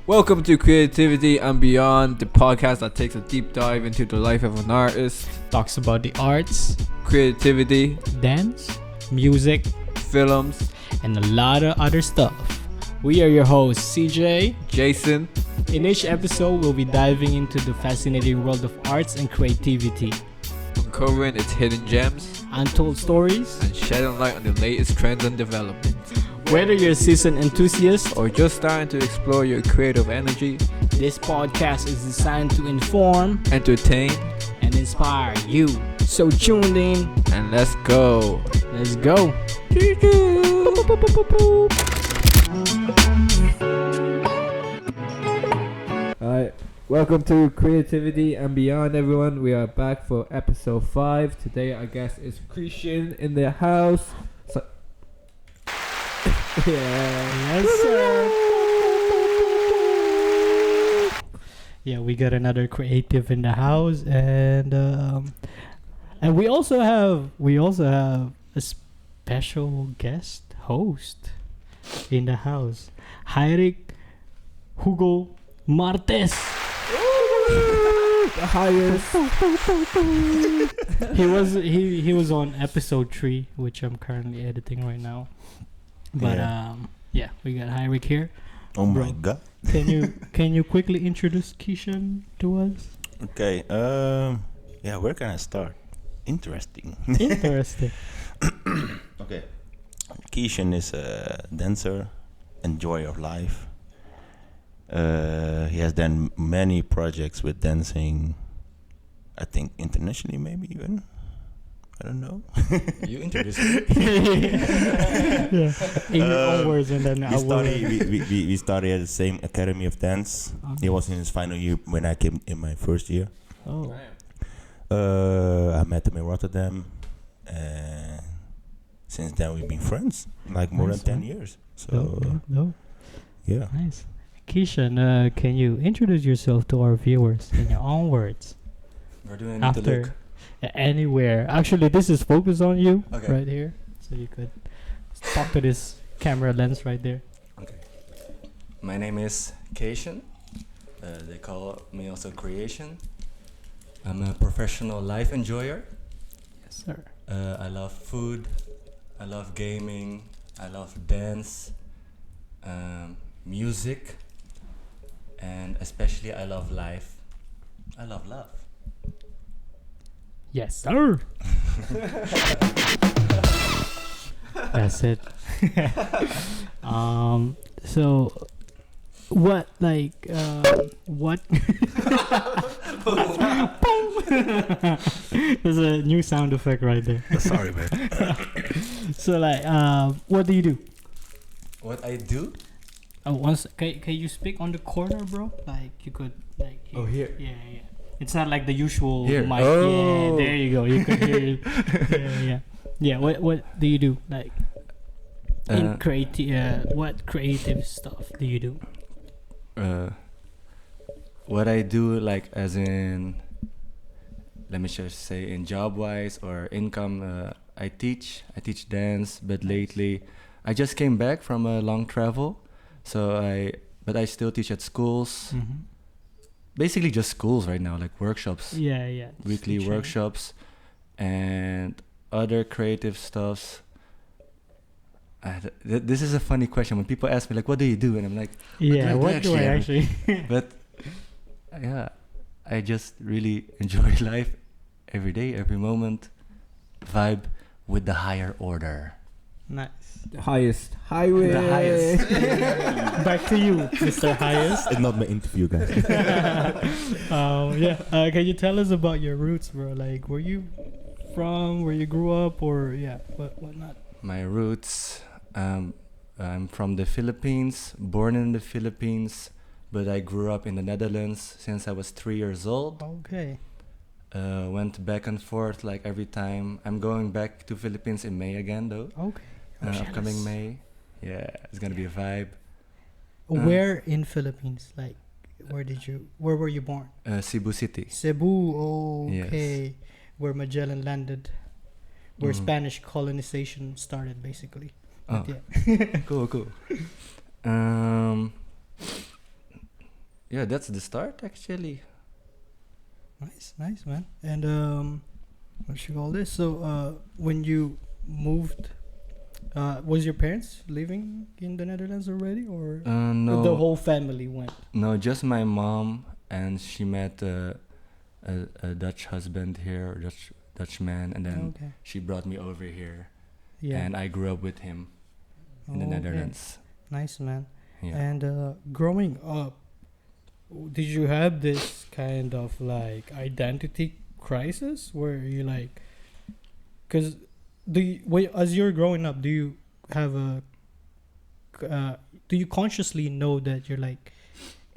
Welcome to Creativity and Beyond, the podcast that takes a deep dive into the life of an artist, Talks about the arts, creativity, dance, music, films, and a lot of other stuff. We are your hosts, CJ. Jason. In each episode, we'll be diving into the fascinating world of arts and creativity, Uncovering its hidden gems, untold stories, and shedding light on the latest trends and developments. Whether you're a seasoned enthusiast Or just starting to explore your creative energy, this podcast is designed to inform, entertain, and inspire you. So tuned in, and let's go. let's go. Alright, welcome to Creativity and Beyond, everyone. We are back for episode 5. Today, our guest is Keatian in the house. Yes, sir. Yeah, we got another creative in the house, and we also have a special guest host in the house, Hugo Martes. The highest. he was on episode 3, which I'm currently editing right now. But yeah, we got Hyrick here. Oh my Bro, god. Can you quickly introduce Keatian to us? Okay. Yeah, where can I start? Interesting. Interesting. Okay. Keatian is a dancer, enjoyer of life. He has done many projects with dancing. I think internationally, maybe even. I don't know. You introduced me. Yeah. In your own words, and then I will. we started at the same academy of dance. He was in his final year when I came in my first year. Oh. I met him in Rotterdam, and since then we've been friends, like more Nice, than 10 man. years. So No. yeah. Nice. Keatian, can you introduce yourself to our viewers in your own words? Where do I need to After look? anywhere. Actually, this is focused on you Okay. right here, so you could talk to this camera lens right there. Okay. My name is Keatian. They call me also Creation. I'm a professional life enjoyer. Yes, sir. I love food. I love gaming. I love dance, music, and especially I love life. I love love. Yes, sir. That's it. So what what there's a new sound effect right there. Sorry, man. So what do you do? What I do? Can you speak on the corner, bro? Like you could here. Oh, here. Yeah. It's not like the usual Here. mic. Oh. Yeah, there you go. You can hear it. Yeah. What do you do? Like in what creative stuff do you do? What I do, like as in, let me just say, in job wise or income, I teach dance, but lately I just came back from a long travel, but I still teach at schools. Mm-hmm. Basically just schools right now, like workshops, Yeah. weekly Teaching. workshops, and other creative stuffs. This is a funny question when people ask me like, what do you do? And I'm like, Yeah, what do I actually? actually? but yeah, I just really enjoy life every day, every moment, vibe with the higher order. Nice. The highest highway. The highest. Back to you, Mr. Highest. It's not my interview, guys. Can you tell us about your roots, bro? Like, where you from? Where you grew up, or what not? My roots, I'm from the Philippines, born in the Philippines, but I grew up in the Netherlands since I was 3 years old. Okay. Went back and forth like every time. I'm going back to Philippines in May again though. Okay. Upcoming May. Yeah, it's gonna be a vibe. Where in Philippines? Like, where were you born? Cebu City. Cebu. Okay. Yes. Where Magellan landed. Where Mm. Spanish colonization started, basically. Oh, Yeah. cool. Um, yeah, that's the start actually. Nice, man. And what you call this? So, when you moved, was your parents living in the Netherlands already, or No, the whole family went? no, just my mom, and she met a Dutch husband here, or Dutch man, and then Okay. she brought me over here, Yeah. and I grew up with him in the Okay. Netherlands. Nice, man. Yeah. And growing up, did you have this kind of like identity crisis where you like, because as you're growing up, do you have do you consciously know that you're like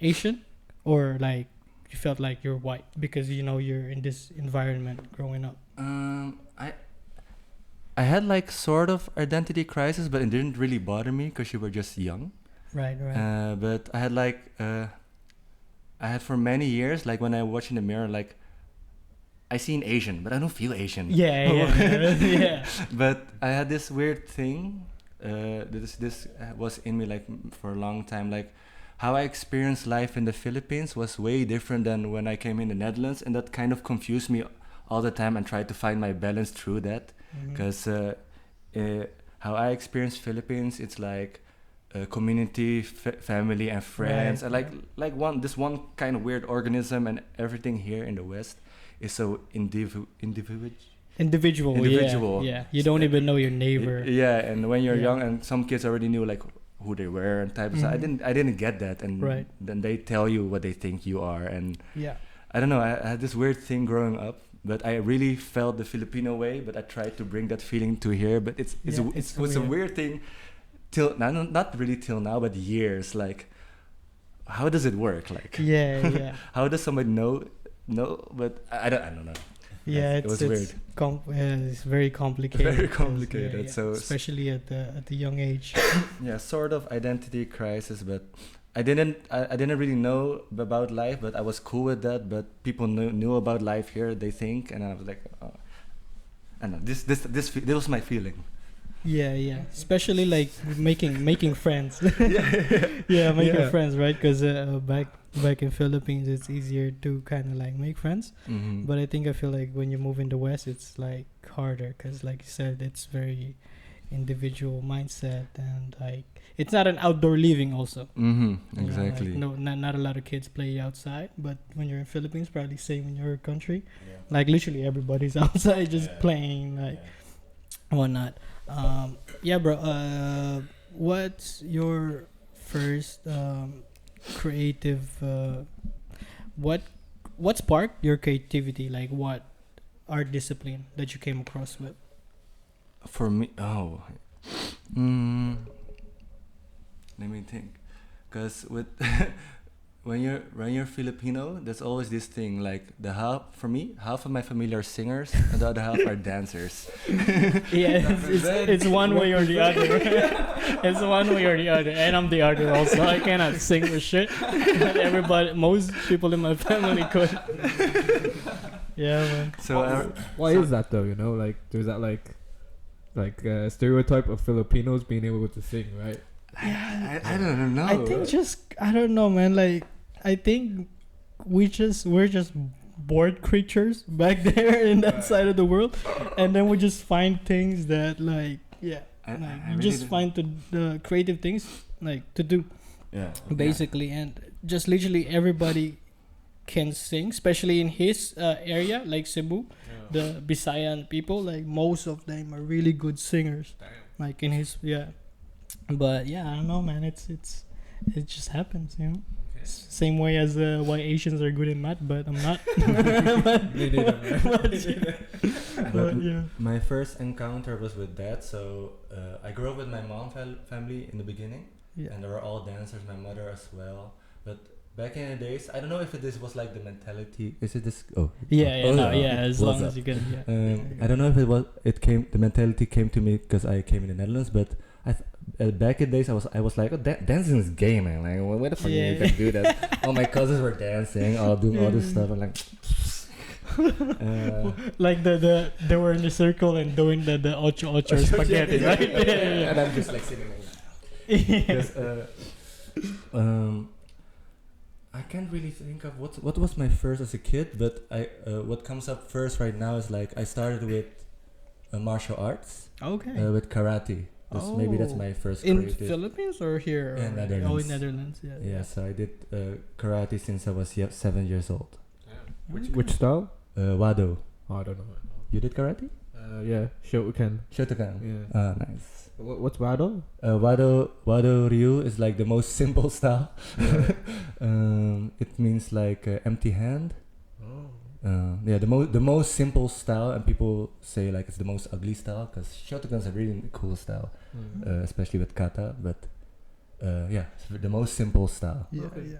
Asian, or like you felt like you're white because you know you're in this environment growing up? I had like sort of identity crisis, but it didn't really bother me because you were just young. Right. But I had like I had for many years, like when I watch in the mirror, like I seen Asian, but I don't feel Asian. Yeah. But I had this weird thing. This was in me like for a long time. Like how I experienced life in the Philippines was way different than when I came in the Netherlands, and that kind of confused me all the time and tried to find my balance through that. Mhm. Because how I experience Philippines, it's like community, family, and friends, Right. and like one kind of weird organism, and everything here in the West is so Individual. Yeah. You don't even know your neighbor. Yeah, and when you're Yeah. young, and some kids already knew like who they were and type of stuff. Mhm. I didn't get that, and Right. then they tell you what they think you are, and Yeah. I don't know. I had this weird thing growing up, but I really felt the Filipino way. But I tried to bring that feeling to here. But it's Yeah, it it's was a weird. weird thing till not really till now, but years. Like, how does it work? Like, Yeah. how does somebody know? No, but I don't know. Yeah, It was it's weird. It's very complicated. Very 'cause, complicated, so especially at the young age. Yeah, sort of identity crisis, but I didn't really know about life, but I was cool with that. But people knew about life here, they think, and I was like, oh, I don't know, this was my feeling. Yeah. Especially like making friends. Yeah, Making friends, right? Because back in Philippines, it's easier to kind of like make friends. Mm-hmm. But I feel like when you move in the West, it's like harder because, like you said, it's very individual mindset, and like it's not an outdoor living also. Mm-hmm. You know, Exactly. like, no, not a lot of kids play outside, but when you're in Philippines, probably same in your country. Yeah. Like literally everybody's outside just Yeah. playing, like whatnot. Yeah, bro. What's your first creative? What sparked your creativity? Like what art discipline that you came across with? For me, let me think, because with when you're Filipino, there's always this thing like half of my family are singers and the other half are dancers. Yeah, it's one way or the other. It's one way or the other, and I'm the other also. I cannot sing for shit. But most people in my family could. Yeah, man. So Why is that though? You know, like there's that like stereotype of Filipinos being able to sing, right? I don't know. I think I don't know, man. Like I think we're just bored creatures back there in that side of the world, and then we just find things that like I you really just don't- find the creative things like to do yeah, basically, and just literally everybody can sing, especially in his area like Cebu, the Bisayan people. Like most of them are really good singers. Like in his but yeah, I don't know, man. It just happens, you know. Same way as why Asians are good in math, but I'm not. But yeah. My first encounter was with that. So I grew up with my mom family in the beginning, Yeah. and they were all dancers. My mother as well. But back in the days, I don't know if this was like the mentality. Is it this? Oh. As What's long up? as you can. Yeah. I don't know if the mentality came to me because I came in the Netherlands, but back in the days I was like, oh, dancing is gay, man. Like, why the fuck you can do that? All my cousins were dancing, all doing all this stuff. I'm like, Like they were in a circle and doing the ocho ocho spaghetti, right? Yeah. And I'm just like sitting like that. Because, I can't really think of what was my first as a kid, but what comes up first right now is like I started with martial arts. Okay. With karate. Maybe that's my first in creative. Philippines or here? In Netherlands. Oh, in Netherlands. Yeah. Yeah, so I did karate since I was 7 years old. Which style? Wado. Oh, I don't know. You did karate? Yeah, Shotokan. Shotokan. Yeah. Ah, nice. What's Wado? Wado Ryu is like the most simple style. It means like empty hand. Yeah, the most simple style, and people say like it's the most ugly style because Shotokan's a really cool style, especially with kata. But yeah, it's the most simple style. Yeah, Okay. yeah.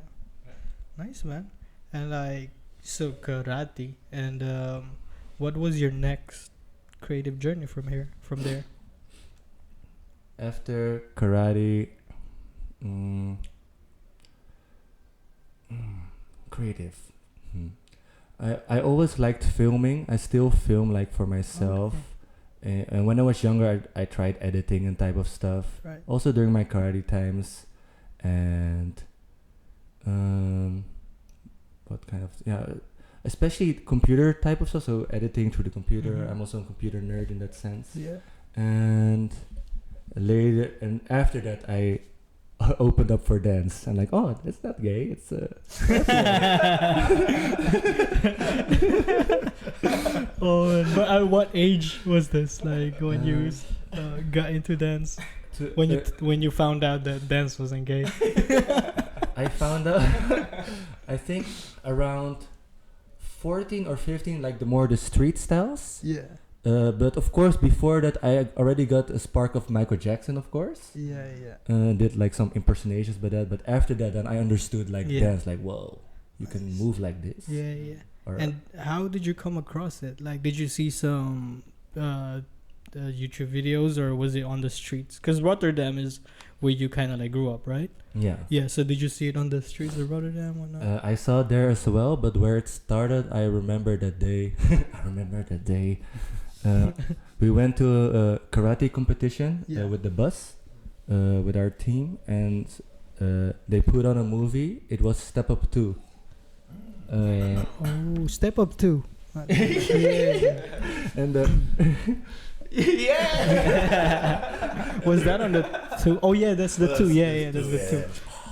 Nice, man. And like, so karate. And what was your next creative journey from there? After karate, creative. I always liked filming. I still film like for myself. And when I was younger, I tried editing and type of stuff. Right. Also during my karate times, and what kind of especially computer type of stuff. So editing through the computer. Mhm. I'm also a computer nerd in that sense. Yeah. And later and after that, I opened up for dance. I'm like, oh, it's not gay. It's Oh, but at what age was this? Like when you got into dance? When you found out that dance wasn't gay? I found out I think around 14 or 15, like the street styles. Yeah. But of course before that I already got a spark of Michael Jackson, of course. Yeah, yeah. Did like some impersonations by that, but after that then I understood like Yeah. dance, like whoa, you can move like this. Yeah, yeah. Or And how did you come across it? Like, did you see some YouTube videos, or was it on the streets? Because Rotterdam is where you kind of like grew up, right? yeah. Yeah. So did you see it on the streets of Rotterdam or not? I saw it there as well, but where it started, I remember that day. We went to a karate competition Yeah. with the bus, with our team, and they put on a movie. It was Step Up 2. Oh, Step Up 2. Yeah. And Was that on the 2? Oh yeah, that's the 2. Yeah, that's the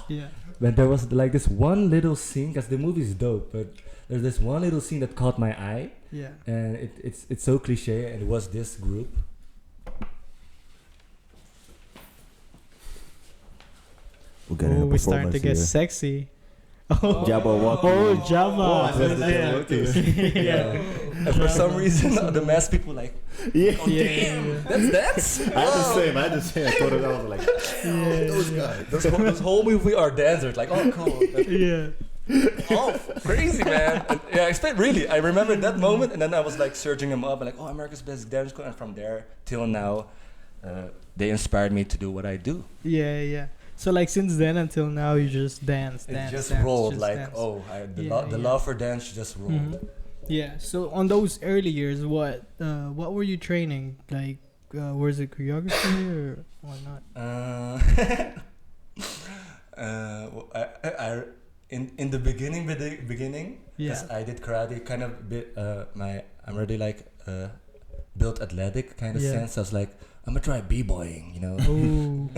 2. Yeah. but there was like this one little scene, because the movie is dope, but there's this one little scene that caught my eye, Yeah. and it's so cliche, and it was this group. We're getting a We're starting to get performance here. sexy. Oh, Jabba walking. oh, Java. Yeah. And for some reason, the mass people like, Yeah. oh, damn, that's I had the same. I thought it out. I was like, those guys. this whole movie are dancers. Like, oh, cool. Like, Yeah. oh, crazy, man. And, yeah, really. I remember that moment, and then I was like searching them up, and like, oh, America's Best Dance School. And from there till now, they inspired me to do what I do. Yeah, yeah. So like since then until now, you just dance. It just dance, rolled just like, dance. oh, the Yeah. love for dance just rolled. Mhm. Yeah. So on those early years, what were you training? Like, was it choreography or not? Well, I in the beginning, Yeah. because I did karate, kind of bit. I'm already like built athletic kind of Yeah. sense. I was like, I'm gonna try b-boying, you know. Oh,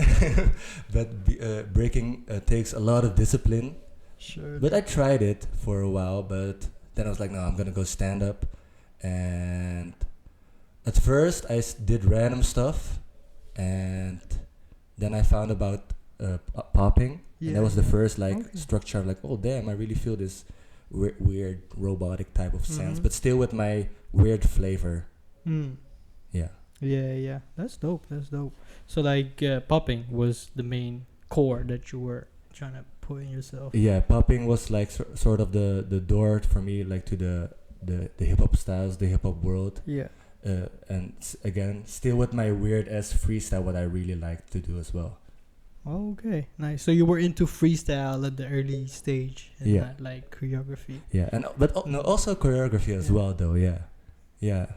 But breaking takes a lot of discipline. sure. But I tried it for a while, but then I was like, no, I'm gonna go stand up. And at first, I did random stuff, and then I found about popping. And that was the first like Okay. structure. I'm like, oh damn, I really feel this weird robotic type of sense, Mhm. but still with my weird flavor. Mm. Yeah. Yeah, yeah. That's dope. That's dope. So like popping was the main core that you were trying to put in yourself. Yeah, popping was like sort of the door for me, like to the hip hop styles, the hip hop world. Yeah. And again, still with my weird ass freestyle, what I really like to do as well. Okay, nice. So you were into freestyle at the early stage, and Yeah. not like choreography. Yeah, and no, also choreography as Yeah. well, though. Yeah, yeah,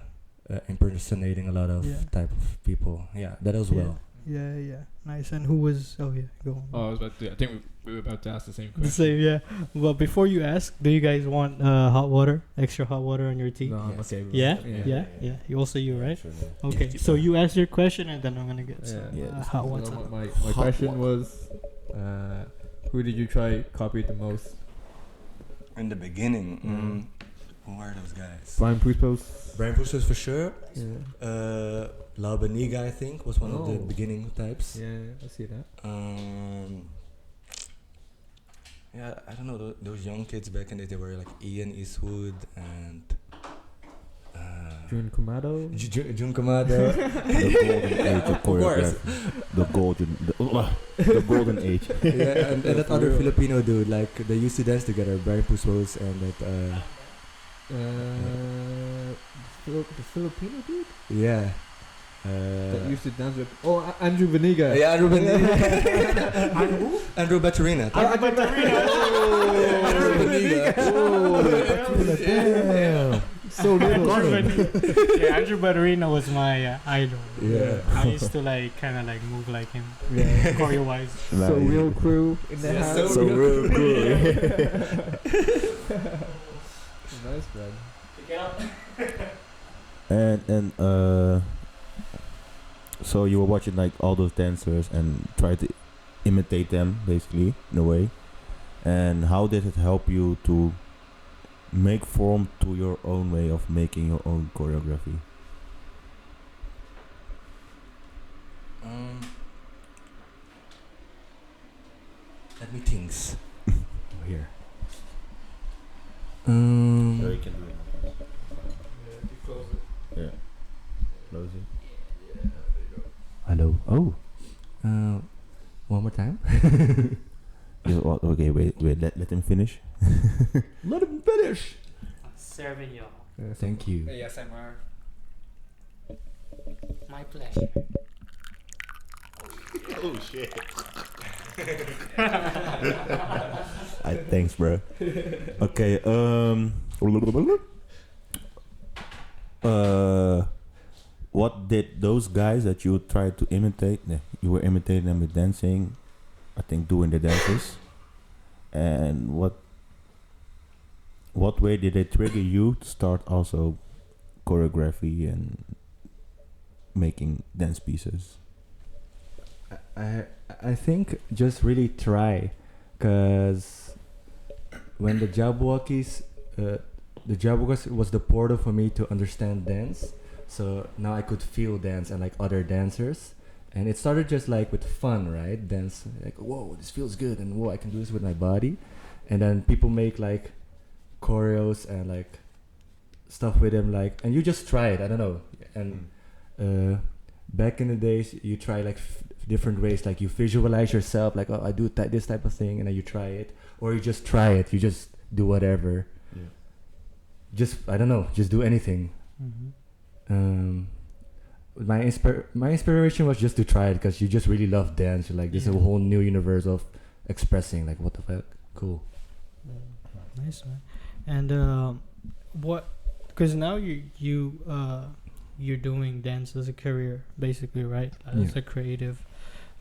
impersonating a lot of Yeah. type of people. Yeah, that as well. Yeah, yeah, nice. And who was? Oh yeah, go on. Oh, I was about to. I think we were about to ask the same The question. same, yeah. Well, before you ask, do you guys want hot water, extra hot water on your tea? No, I'm Yes. okay. Bro. Yeah? Yeah. Yeah, yeah. You also you, right? Sure. Okay, so you ask your question, and then I'm gonna get some Yeah. hot So water. my Hot question water. was, who did you try copy the most? In the beginning, Mm. who are those guys? Brian Puspos. Brian Pusos for sure. Yeah. La Beniga, I think, was one of the Oh. beginning types. Yeah, I see that. Yeah, I don't know, those young kids back in the day, they were like Ian Eastwood and Jun Kamado. Jun Kamado. The golden age of choreography. The golden age. Yeah, and that For other real. Filipino dude, like they used to dance together, Brian Pusos and that The Filipino dude yeah. that used to dance with. Oh, Andrew Vaniga. Yeah, Andrew Andrew Baturina. Andrew Vaniga. Damn. So little. Yeah, Andrew Baturina was my idol. Yeah. I used to like kind of like move like him, Yeah. choreo wise. So real crew in the Yeah, house. so real cool. Nice, man. And so you were watching like all those dancers and try to imitate them basically in a way. And how did it help you to make form to your own way of making your own choreography? Let me think. Here. you can do it. Yeah. Close it. Hello. Oh. One more time. Okay, wait. Let him finish. Let him finish. Serving y'all. Thank you. ASMR. My pleasure. Oh shit. Thanks, bro. Okay. What did those guys that you tried to imitate? You were imitating them with dancing, I think, doing the dances. And what way did they trigger you to start also choreography and making dance pieces? I think just really try, cause when the Jabberwockies, the Jabberwockies was the portal for me to understand dance. So now I could feel dance and like other dancers, and it started just like with fun, right? Dance, like whoa, this feels good, and whoa, I can do this with my body, and then people make like choreos and like stuff with them, like, and you just try it. I don't know, and back in the days, you try like different ways, like you visualize yourself, like oh, I do this type of thing, and then you try it, or you just try it. You just do whatever. Yeah. Just I don't know, just do anything. My inspiration was just to try it because you just really love dance. You're like, this is a whole new universe of expressing. Like, what the fuck? Cool. Nice, man. And what? Because now you're doing dance as a career, basically, right? As a creative.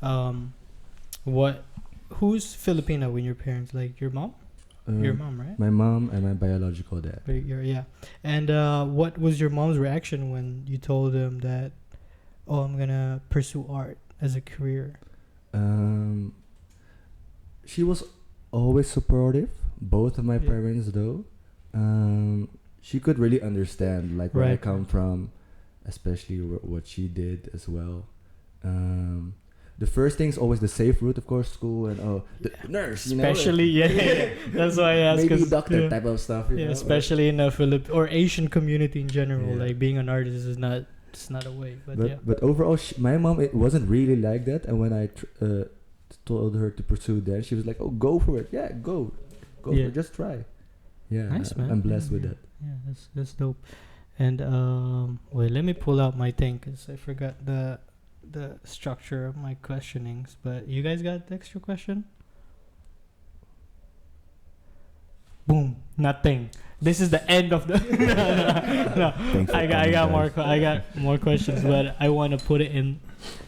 Who's Filipino in your parents? Like your mom? Your mom, right? My mom and my biological dad. But yeah. And what was your mom's reaction when you told them that, oh, I'm gonna pursue art as a career? She was always supportive. Both of my parents, though. She could really understand like where I come from, especially what she did as well. The first thing is always the safe route, of course, school and the nurse, Especially, that's why I asked. maybe doctor type of stuff. You know? Especially in the or Asian community in general, Yeah. like being an artist is not a way. But overall, my mom, it wasn't really like that. And when I told her to pursue that, she was like, "Oh, go for it! Yeah, go for it. Just try." Yeah, nice, man. I'm blessed with that. Yeah, that's dope. And wait, let me pull out my thing because I forgot the structure of my questionings, but you guys got the extra question? Boom, nothing. This is the end of the. no. Thanks for I coming, got guys. I got more questions, but I want to put it in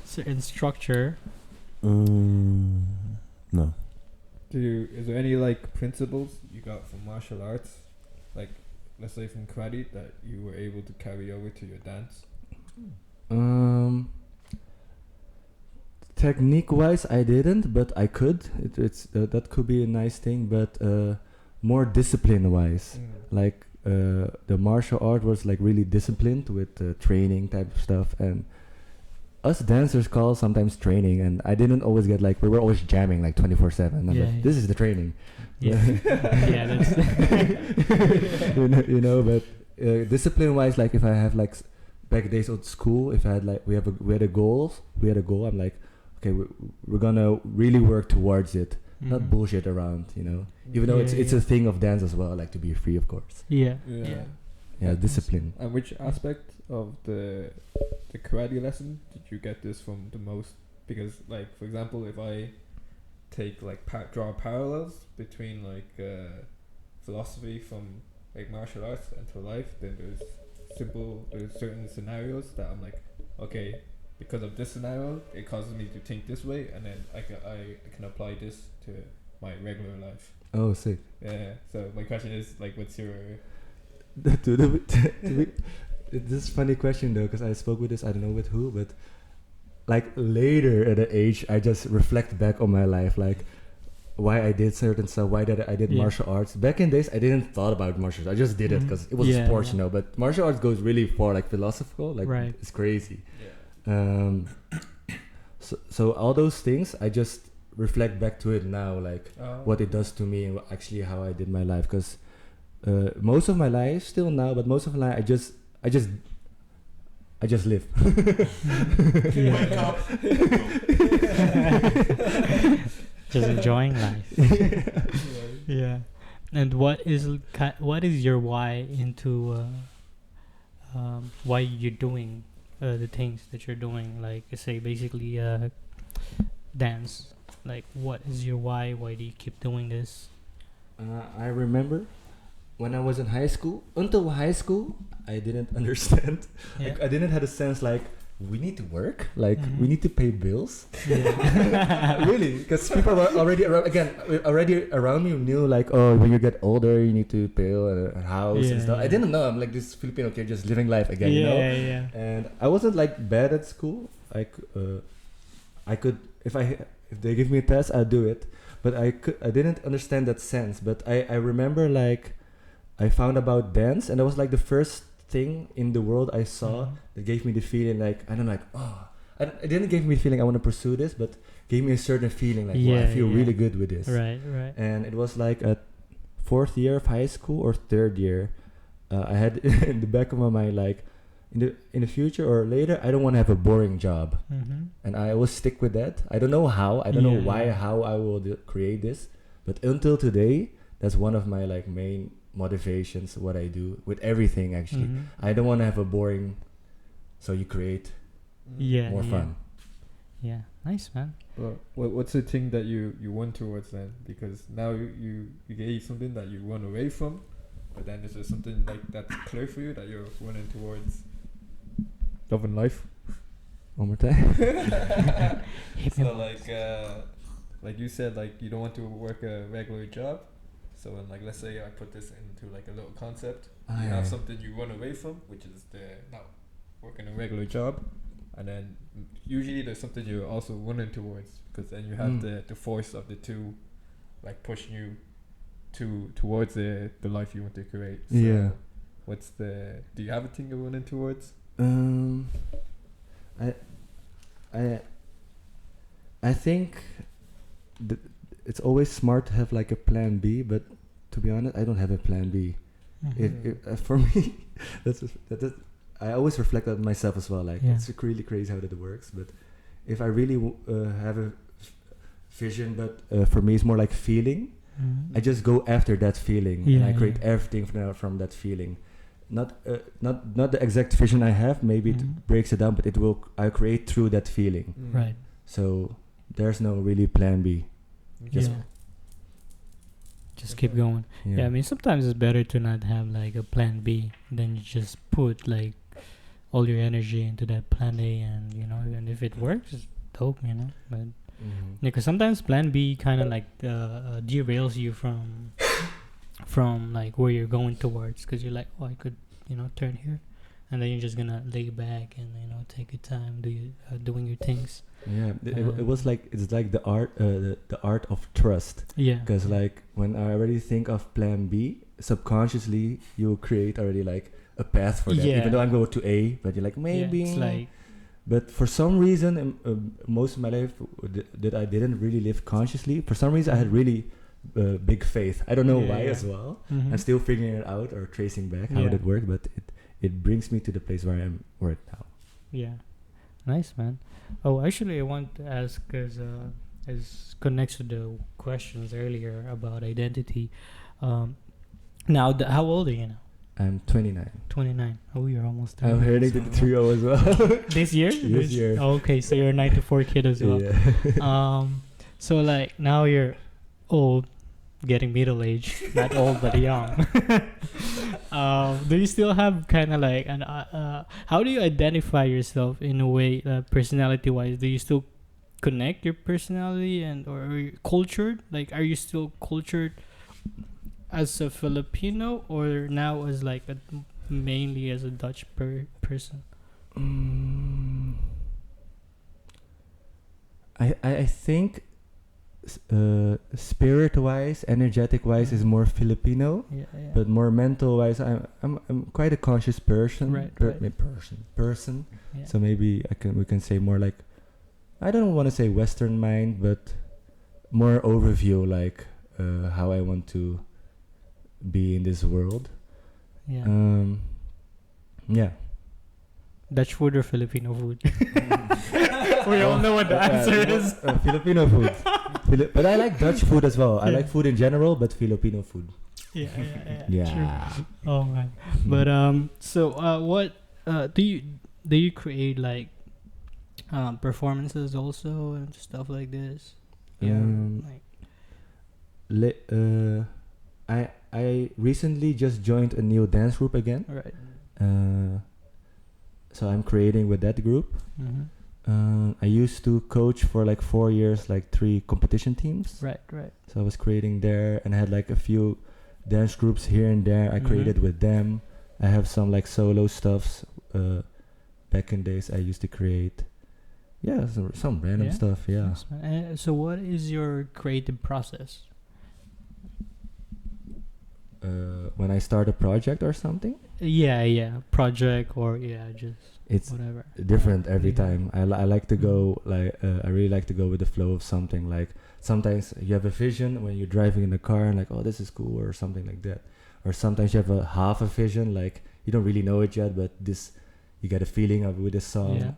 certain structure. No. Is there any like principles you got from martial arts, like let's say from karate, that you were able to carry over to your dance? Technique wise, I didn't, but I could. It's that could be a nice thing, but more discipline wise, like the martial art was like really disciplined with training type of stuff, and us dancers call sometimes training, and I didn't always get like we were always jamming like 24/7. I'm like, this is the training. Yeah, yeah, that's. you know, but discipline wise, like if I have like back days at school, if I had like we had a goal, I'm like, okay, we're gonna really work towards it, not bullshit around, you know. Even though it's a thing of dance as well, like to be free, of course. Yeah. Yeah, discipline. And which aspect of the karate lesson did you get this from the most? Because like for example, if I take like draw parallels between like philosophy from like martial arts and to life, then there's certain scenarios that I'm like, okay, because of this scenario it causes me to think this way, and then I can apply this to my regular life. Oh, sick. Yeah, so my question is like, what's your This is a funny question though, because I spoke with this, I don't know with who, but like later at an age, I just reflect back on my life, like why I did certain stuff, why did I did martial arts. Back in days, I didn't thought about martial arts. I just did it because it was a sport, you know. But martial arts goes really far, like philosophical, like it's crazy. So all those things, I just reflect back to it now, like what it does to me and actually how I did my life. Because most of my life still now, but most of my life I just live. Wake up. Just enjoying life. Yeah. And what is your why into why you're doing the things that you're doing? Like say basically dance. Like what is your why? Why do you keep doing this? I remember when I was in high school. Until high school, I didn't understand. Yeah. I didn't have a sense like we need to work, like we need to pay bills. Really, because people were already around me knew like, oh, when you get older you need to pay a house and stuff. I didn't know. I'm like this Filipino kid just living life again, you know. And I wasn't like bad at school. I could if they give me a test, I'll do it. But I didn't understand that sense. But I remember like I found about dance, and that was like the first thing in the world I saw that gave me the feeling like it didn't give me the feeling I want to pursue this, but gave me a certain feeling like I feel really good with this. Right. And it was like a 4th year of high school or 3rd year. I had in the back of my mind like in the future or later I don't want to have a boring job, and I always stick with that. I don't know how. I don't know how I will create this, but until today, that's one of my like main motivations, what I do with everything actually. I don't want to have a boring, so you create more fun. Yeah, nice, man. Well, what's the thing that you want towards then? Because now you gave something that you run away from, but then is there something like that's clear for you that you're running towards? Love and life. One more time. So like you said, like you don't want to work a regular job. So when like let's say I put this into like a little concept, you have something you run away from, which is the not working a regular job, and then usually there's something you're also running towards, because then you have the force of the two, like pushing you towards the life you want to create. So do you have a thing you're running towards? I think it's always smart to have like a plan B, but to be honest, I don't have a plan B. For me, I always reflect on myself as well. Like it's really crazy how that works. But if I really have a vision, but for me it's more like feeling. I just go after that feeling, and I create everything from that feeling. not the exact vision I have. Maybe it breaks it down, but I create through that feeling. Right. So there's no really plan B. Just keep going. Yeah, I mean sometimes it's better to not have like a plan B than you just put like all your energy into that plan A, and you know, and if it works, it's dope, you know. But because sometimes plan B kind of like derails you from like where you're going towards, because you're like, oh, I could, you know, turn here, and then you're just gonna lay back and, you know, take your time, doing your things. It was like, it's like the art of trust. Because like when I already think of plan B, subconsciously you create already like a path for that. Even though I'm going to A, but you're like, maybe it's like. But for some reason, most of my life that I didn't really live consciously, for some reason I had really big faith. I don't know why as well. I'm still figuring it out or tracing back how it worked, but it brings me to the place where I am right now. Yeah. Nice, man. Oh, actually, I want to ask, because as connects to the questions earlier about identity. Now, how old are you now? I'm 29. 29. Oh, you're almost there. I'm heading to the 3-0 as well. This year? This year. Oh, okay, so you're a 94 kid as well. Yeah. So like now you're old, getting middle age, not old but young. Do you still have kind of like an how do you identify yourself in a way, personality wise? Do you still connect your personality and or are you cultured? Like, are you still cultured as a Filipino, or now as like mainly as a Dutch person? I think spirit wise, energetic wise is more Filipino, but more mental wise I'm quite a conscious person. Person. Yeah. So maybe we can say more like, I don't want to say Western mind, but more overview, like how I want to be in this world. Dutch food or Filipino food? We all know what the answer is. Filipino food. But I like Dutch food as well. I like food in general, but Filipino food. Yeah. True. Oh man. But so what do you create like performances also and stuff like this? I recently just joined a new dance group again. Right. So I'm creating with that group. I used to coach for like 4 years, like 3 competition teams. Right. So I was creating there, and I had like a few dance groups here and there. I created with them. I have some like solo stuffs. Back in days, I used to create. Yeah, some random stuff. Yeah. Yes, so what is your creative process? When I start a project or something? Project or just it's whatever. Different every time. I like to go like I really like to go with the flow of something. Like sometimes you have a vision when you're driving in the car and like, oh, this is cool or something like that. Or sometimes you have a half a vision, like you don't really know it yet, but this you get a feeling of with this song.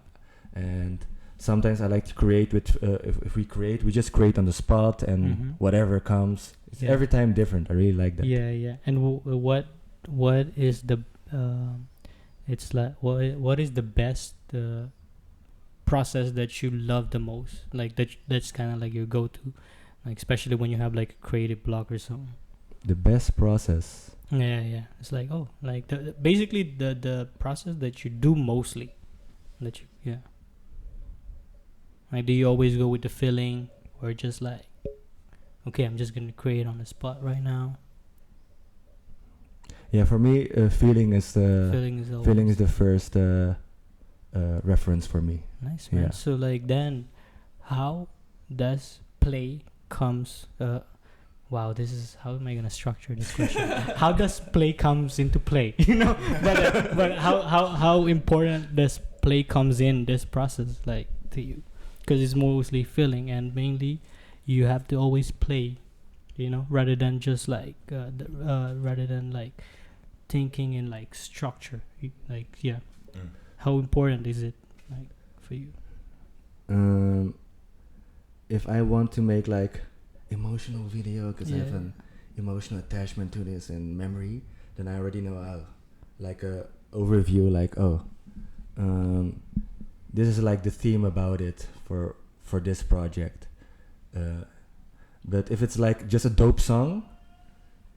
And sometimes I like to create with if we create, we just create on the spot and whatever comes. It's every time different. I really like that. And what is the it's like what is the best process that you love the most? Like that's kind of like your go-to, like especially when you have like a creative block or something. The best process. It's like like basically the process that you do mostly, that you Like, do you always go with the feeling, or just like, okay, I'm just gonna create on the spot right now? Yeah, for me, feeling is the first reference for me. Nice, man. So like, then, how does play comes? Wow, this is how am I gonna structure this question? How does play comes into play? But how important does play comes in this process, like, to you? Because it's mostly feeling, and mainly you have to always play, rather than just like rather than like thinking in like structure. How important is it like for you? If I want to make like emotional video, because I have an emotional attachment to this and memory, then I already know like a overview, like this is like the theme about it for this project. But if it's like just a dope song,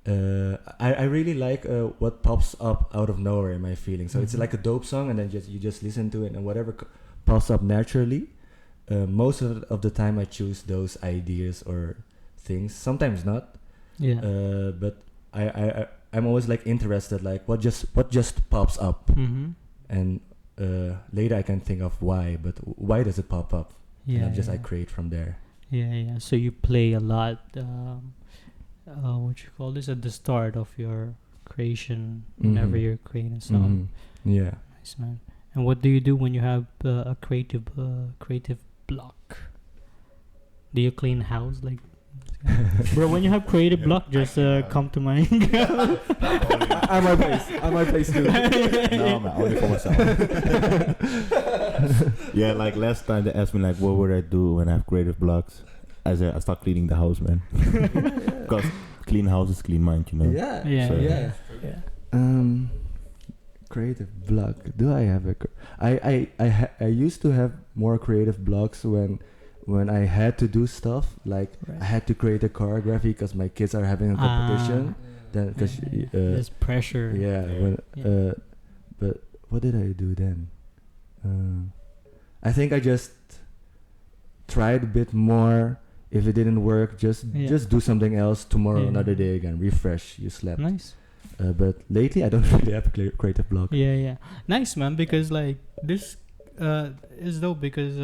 I really like what pops up out of nowhere in my feeling. So it's like a dope song, and then you just listen to it, and whatever pops up naturally. Most of the time, I choose those ideas or things. Sometimes not. Yeah. But I'm always like interested, like what just pops up, and later I can think of why. But why does it pop up? Yeah. And I create from there. Yeah. So you play a lot. What you call this at the start of your creation, whenever you're creating a song. Yeah. Nice, man. And what do you do when you have a creative block? Do you clean house like? Bro, when you have creative block, just come to my. I might place too. No, man, only for myself. Yeah, like last time they asked me like, what would I do when I have creative blocks? I said I start cleaning the house, man. Because clean house is clean mind, you know. Yeah. Creative block. Do I have a? I used to have more creative blocks when I had to do stuff like I had to create a choreography because my kids are having a competition. Then because there's pressure. But what did I do then? I think I just tried a bit more. If it didn't work, just do something else. Tomorrow, another day again. Refresh. You slept. Nice. But lately, I don't really have a creative block. Yeah. Nice, man. Because like this is dope because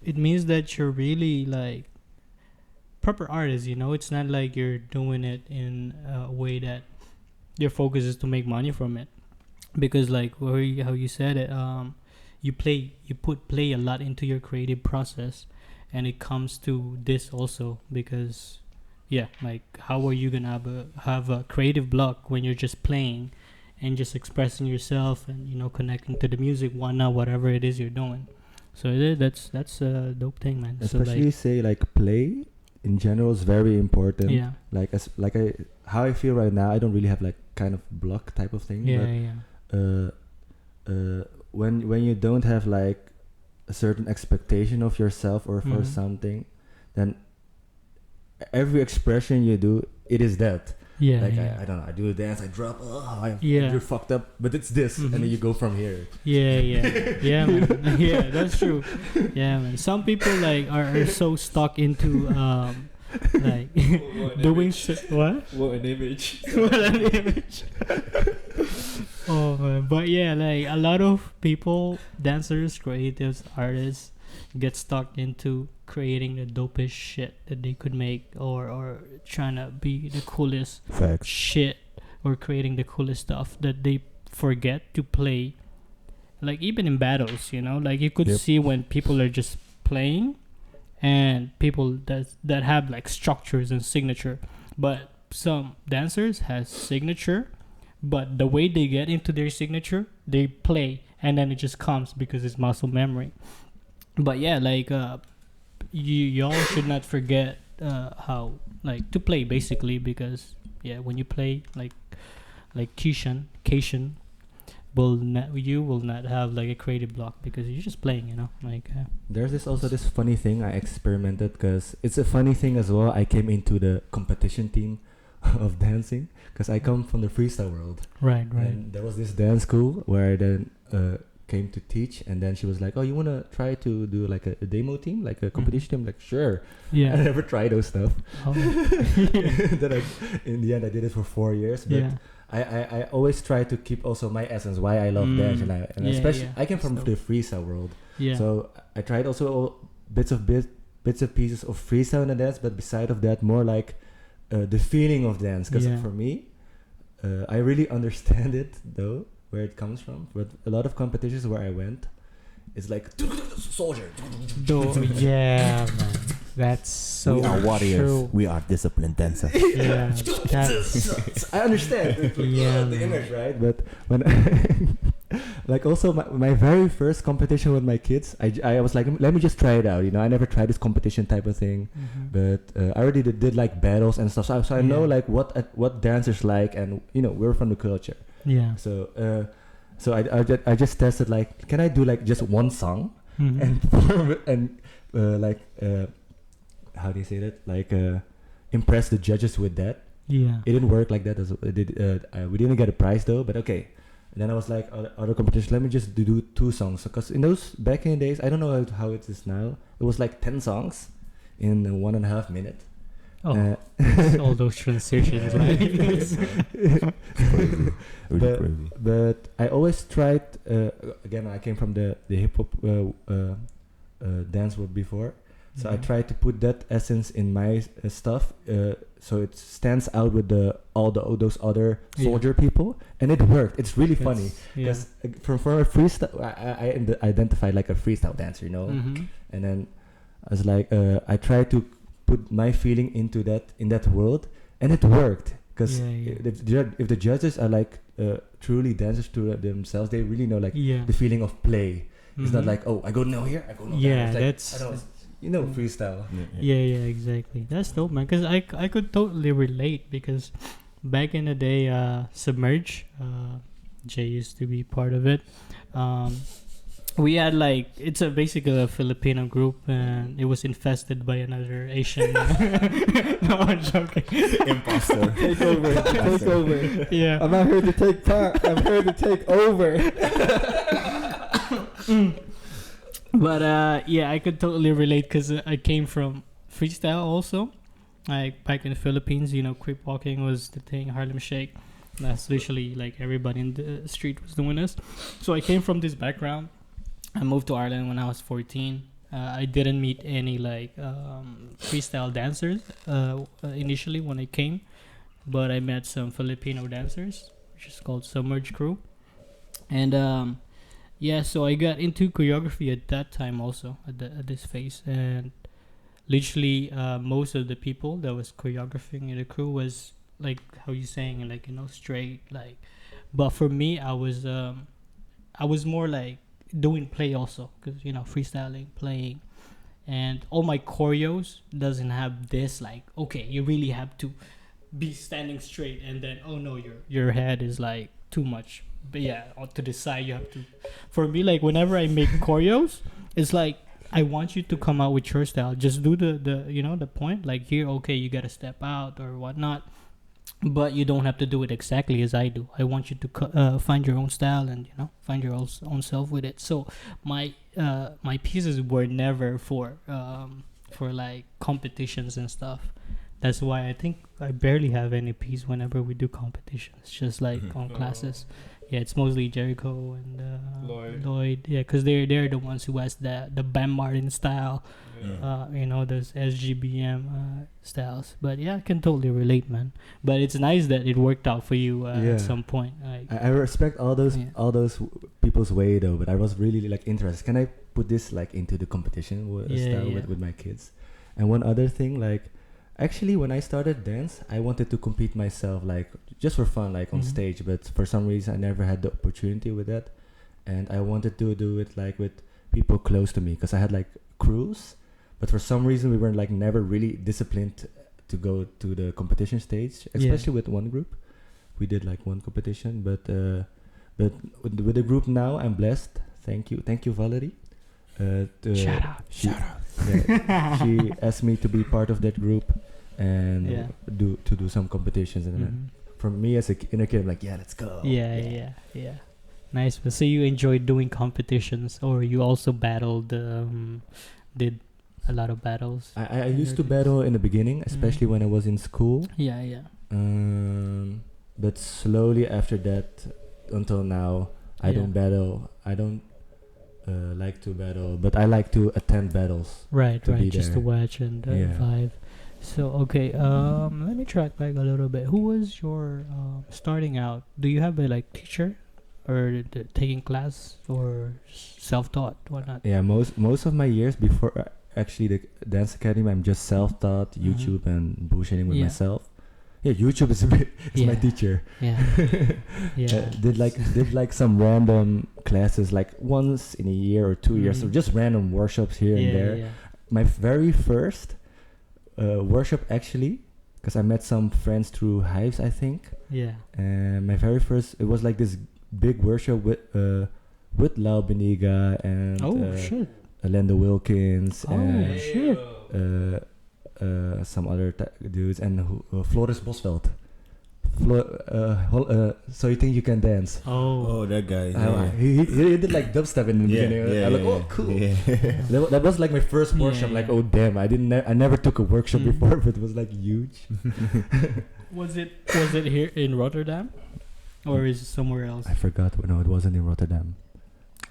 it means that you're really like proper artist. You know, it's not like you're doing it in a way that your focus is to make money from it. Because like how you said it, you play a lot into your creative process. And it comes to this also because, like how are you gonna have a creative block when you're just playing and just expressing yourself and connecting to the music, whatever it is you're doing. So that's a dope thing, man. Especially say like play in general is very important. Yeah. How I feel right now, I don't really have like kind of block type of thing. When you don't have like a certain expectation of yourself or for something, then every expression you do, it is that. I don't know, I do a dance, I drop, you're fucked up, but it's this, and then you go from here. Yeah, man. Yeah, that's true. Yeah, man. Some people like are so stuck into like doing what? What an image. What an image. Oh man, but like a lot of people, dancers, creatives, artists, get stuck into creating the dopest shit that they could make, or trying to be the coolest shit, or creating the coolest stuff that they forget to play. Like even in battles, like you could see when people are just playing, and people that have like structures and signature, but some dancers has signature. But the way they get into their signature, they play, and then it just comes because it's muscle memory. But like y'all should not forget how like to play basically, because when you play like Keatian you will not have like a creative block because you're just playing, like there's this funny thing I experimented, because it's a funny thing as well. I came into the competition team of dancing because I come from the freestyle world. Right. And there was this dance school where I then came to teach, and then she was like, "Oh, you wanna try to do like a demo team, like a competition team?" Like, sure. Yeah. I never tried those stuff. Oh. Then in the end, I did it for 4 years. But I always try to keep also my essence, why I love dance, and especially I came from the freestyle world. Yeah. So I tried also bits of pieces of freestyle in the dance, but beside of that, more like the feeling of dance, because for me, I really understand it though, where it comes from. But a lot of competitions where I went, it's like soldier. Yeah, man, that's so. We are warriors. True. We are disciplined dancers. Yeah, I understand. The image, right? But when like also my very first competition with my kids, I was like, let me just try it out. I never tried this competition type of thing, but I already did like battles and stuff. So I know like what dancers like, and we're from the culture. Yeah. So I just tested like, can I do like just one song and like how do you say that? Like impress the judges with that. Yeah. It didn't work like that. We didn't get a prize though, but okay. And then I was like, other competition, let me just do 2 songs. Because in those back in the days, I don't know how it is now. It was like 10 songs in 1.5 minute. Oh, all those transitions, right? Crazy. But I always tried. Again, I came from the hip hop dance world before, so I tried to put that essence in my stuff, so it stands out with all those other soldier people, and it worked. It's really funny because from a freestyle, I identified like a freestyle dancer, you know, and then I was like, I tried to put my feeling into that world, and it worked because if the judges are like truly dancers to themselves, they really know like the feeling of play. It's not like, oh, I go no here, I go no there. It's like, that's I don't freestyle. Yeah, exactly. That's dope, man. Because I could totally relate because back in the day, Submerge, Jay used to be part of it. We had like, it's basically a Filipino group, and it was infested by another Asian. No, I'm joking. Imposter. Take over. Yeah. I'm not here to take part. I'm here to take over. But I could totally relate because I came from freestyle also. Like back in the Philippines, creep walking was the thing, Harlem Shake. That's literally like everybody in the street was doing this. So I came from this background. I moved to Ireland when I was 14. I didn't meet any like freestyle dancers initially when I came, but I met some Filipino dancers, which is called Submerge Crew. And so I got into choreography at that time also at this phase, and literally most of the people that was choreographing in the crew was like how you saying, like straight like. But for me, I was more like doing play also, because freestyling, playing, and all my choreos doesn't have this like, okay, you really have to be standing straight, and then oh no, your head is like too much, but to the side you have to. For me, like whenever I make choreos, it's like I want you to come out with your style. Just do the the point, like here, okay, you gotta step out or whatnot, but you don't have to do it exactly as I do. I want you to find your own style and find your own self with it. So my pieces were never for like competitions and stuff. That's why I think I barely have any piece whenever we do competitions. Just like on classes. Yeah, it's mostly Jericho and Lloyd. Yeah, because they're the ones who has the Bam Martin style. Those SGBM styles. But I can totally relate, man. But it's nice that it worked out for you at some point. Like, I respect all those people's way though, but I was really like interested. Can I put this like into the competition style with my kids? And one other thing, like actually when I started dance, I wanted to compete myself, like just for fun, like on stage. But for some reason, I never had the opportunity with that, and I wanted to do it like with people close to me, because I had like crews. But for some reason, we were like never really disciplined to go to the competition stage, especially with one group. We did like one competition, but with the group now, I'm blessed. Thank you, Valerie. Shout out. She asked me to be part of that group and do some competitions. And then for me as a inner kid, I'm like, let's go. Yeah. Nice. But so you enjoyed doing competitions, or you also battled? Did a lot of battles? I used to battle in the beginning, especially when I was in school. Yeah. But slowly after that, until now, I don't battle. I don't like to battle, but I like to attend battles. Right. Just to watch and vibe. So okay, let me track back a little bit. Who was your starting out? Do you have a like teacher, or taking class, or self-taught, whatnot? Yeah, most of my years before actually the dance academy, I'm just self-taught, YouTube and bullshitting with myself. Yeah, YouTube is my teacher. Yeah. Did like some random classes like once in a year or 2 years, so just random workshops here and there. Yeah. My very first workshop actually because I met some friends through Hives, I think. Yeah. And my very first, it was like this big workshop with Lau Beniga and Shit. Alenda Wilkins Oh shit. some other dudes and Floris Bosveld. So you think you can dance? Oh, that guy. He did like dubstep in the beginning. I'm like, oh, cool. Yeah. That was like my first workshop. Like, oh damn, I never took a workshop before, but it was like huge. Was it here in Rotterdam, or is it somewhere else? I forgot. No, it wasn't in Rotterdam.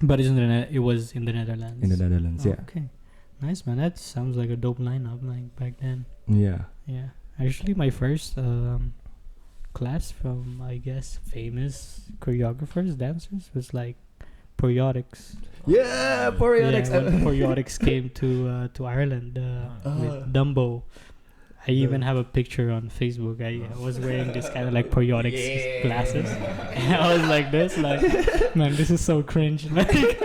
But it was in the Netherlands. In the Netherlands, yeah. Okay, nice man. That sounds like a dope lineup, like back then. Yeah. Yeah. Actually, my first class from, I guess, famous choreographers, dancers was like Periodics. Yeah, Periodics. Yeah, when Periodics came to Ireland with Dumbo. I even have a picture on Facebook. I was wearing this kind of like Periodics glasses. And I was like this, like, man, this is so cringe. Like,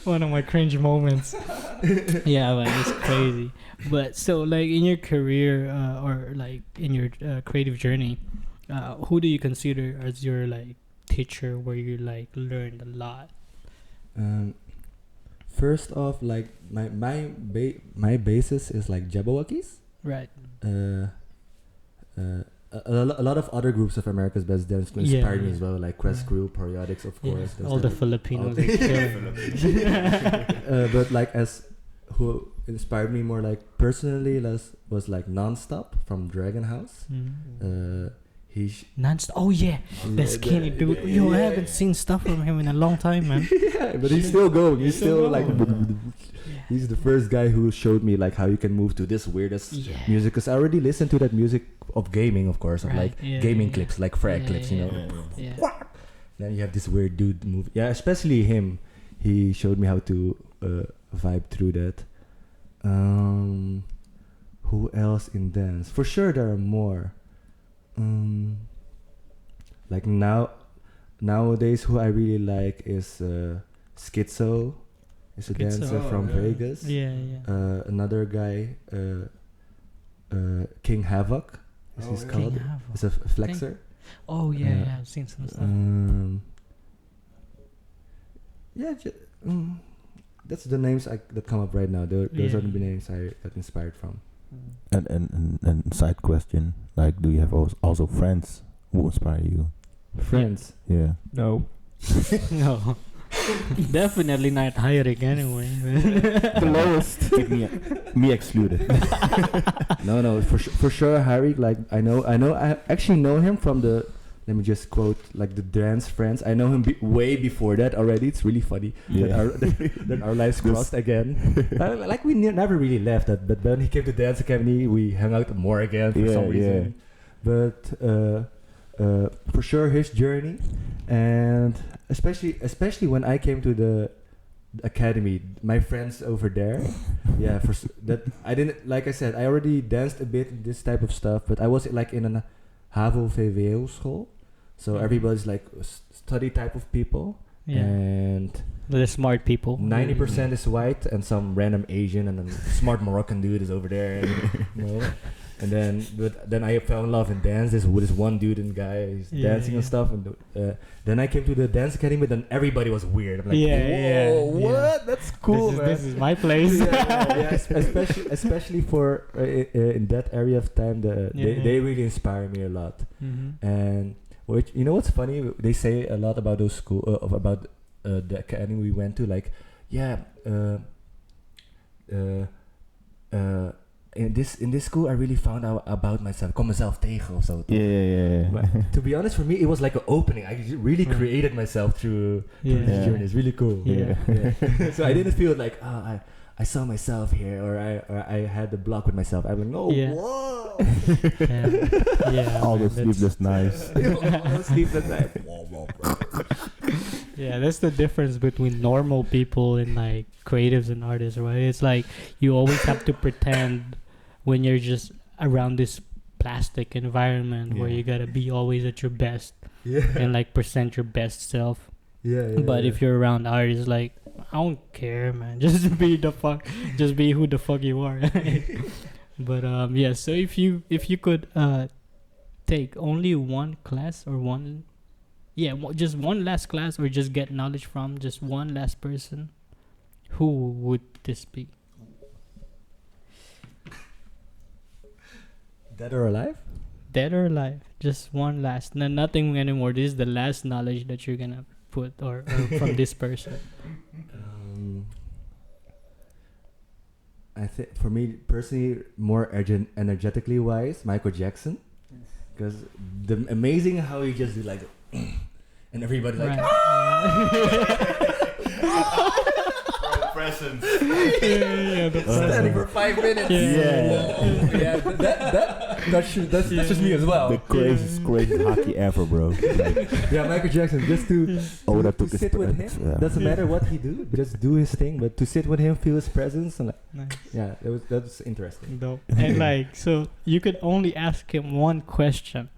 one of my cringe moments. Yeah, man, it's crazy. But so, like, in your career or like in your creative journey, who do you consider as your like teacher where you like learned a lot? First off, like my basis is like Jabberwockies. Right. A lot of other groups of America's Best Dance inspired me as well, like Quest Crew, Periodics, of course. All the Filipinos. But like as who inspired me more like personally was like Nonstop from Dragon House. Nonstop. Oh yeah, that skinny dude. Yo, I haven't seen stuff from him in a long time, man. Yeah, but he's still going. He's still like. He's the first guy who showed me like how you can move to this weirdest music. Cause I already listened to that music of gaming, of course, of like gaming clips, like frag clips, you know. Yeah. Then you have this weird dude move. Yeah, especially him. He showed me how to vibe through that. Who else in dance? For sure, there are more. Like nowadays, who I really like is Schizo. Is a dancer from Vegas. Yeah. Another guy, King Havoc, is he's called. He's a flexor. I've seen some stuff. That's the names that come up right now. Those are the names I got inspired from. And side question, like, do you have also friends who inspire you? Friends? Yeah. No. No. Definitely not hiring anyway. The lowest. me excluded. No, for sure, Harry. Like I actually know him from the. Let me just quote like the dance friends. I know him way before that already. It's really funny that our lives crossed again. Like we never really left that, but when he came to Dance Academy, we hung out more again for some reason. But for sure, his journey, and especially when I came to the academy, my friends over there, that I didn't, like I said, I already danced a bit in this type of stuff, but I was like in a HAVO VWO school, so everybody's like study type of people, and the smart people. 90% is white, and some random Asian, and then smart Moroccan dude is over there, and then I fell in love in dance. With this one dude and guy, he's dancing and stuff, and then I came to the dance academy. Then everybody was weird. I'm like, whoa, what? That's cool, man. This is my place. Especially for in that area of time, they really inspire me a lot. And you know what's funny? They say a lot about those about the academy we went to. Like, in this school, I really found out about myself. Kom mezelf tegen of zo. Yeah. But to be honest, for me, it was like an opening. I really created myself through this journey. It's really cool. Yeah. So I didn't feel like I saw myself here, or I had the block with myself. I'm like, no, whoa. All those sleepless nights. Yeah, that's the difference between normal people and like creatives and artists, right? It's like you always have to pretend when you're just around this plastic environment where you gotta be always at your best and like present your best self. But if you're around artists, like, I don't care, man. Just be who the fuck you are. But yeah. So if you could take only one class or one, yeah, just one last class, or just get knowledge from just one last person, who would this be? Dead or alive? Dead or alive? Just one last. Nothing anymore. This is the last knowledge that you're gonna put or from this person. I think for me personally, more energetically wise, Michael Jackson, because the amazing how he just did like, and everybody like, Presence. standing for 5 minutes. That's just me as well. The craziest hockey ever, bro. Yeah, Michael Jackson, just to That took his sit with him. yeah. Doesn't matter what he do, just do his thing. But to sit with him, feel his presence, and like, Nice. yeah, that was interesting. Dope. And like, so you could only ask him one question.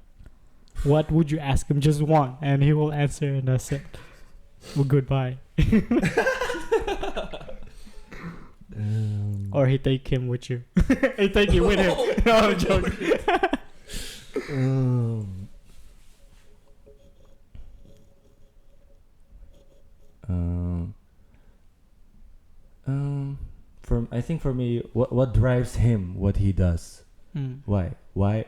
What would you ask him? Just one, and he will answer, and that's it. Well, goodbye. Or he take him with you. He take you with him. No, I'm joking. I think for me, what drives him, what he does, why,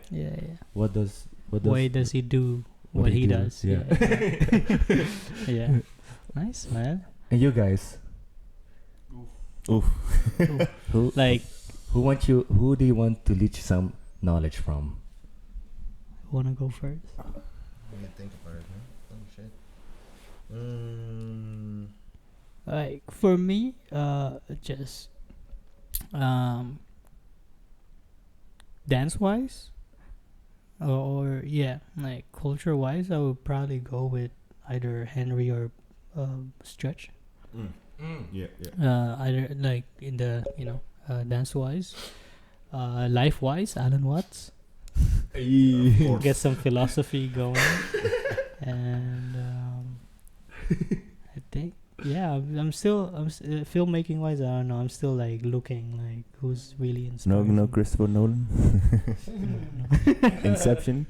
Yeah. what does Why does he do what he does? Yeah. Yeah. Nice, man. And you guys, Oof. Like, who do you want to leech some knowledge from? wanna go first? Let me think about it, man. Oh shit. Like for me, just dance wise, or yeah, like culture wise, I would probably go with either Henry or Stretch. Yeah. Either like in the dance wise, life wise, Alan Watts. Get some philosophy going, and I think I'm still filmmaking wise. I don't know. I'm still like looking like who's really inspired. No, Christopher Nolan. Inception.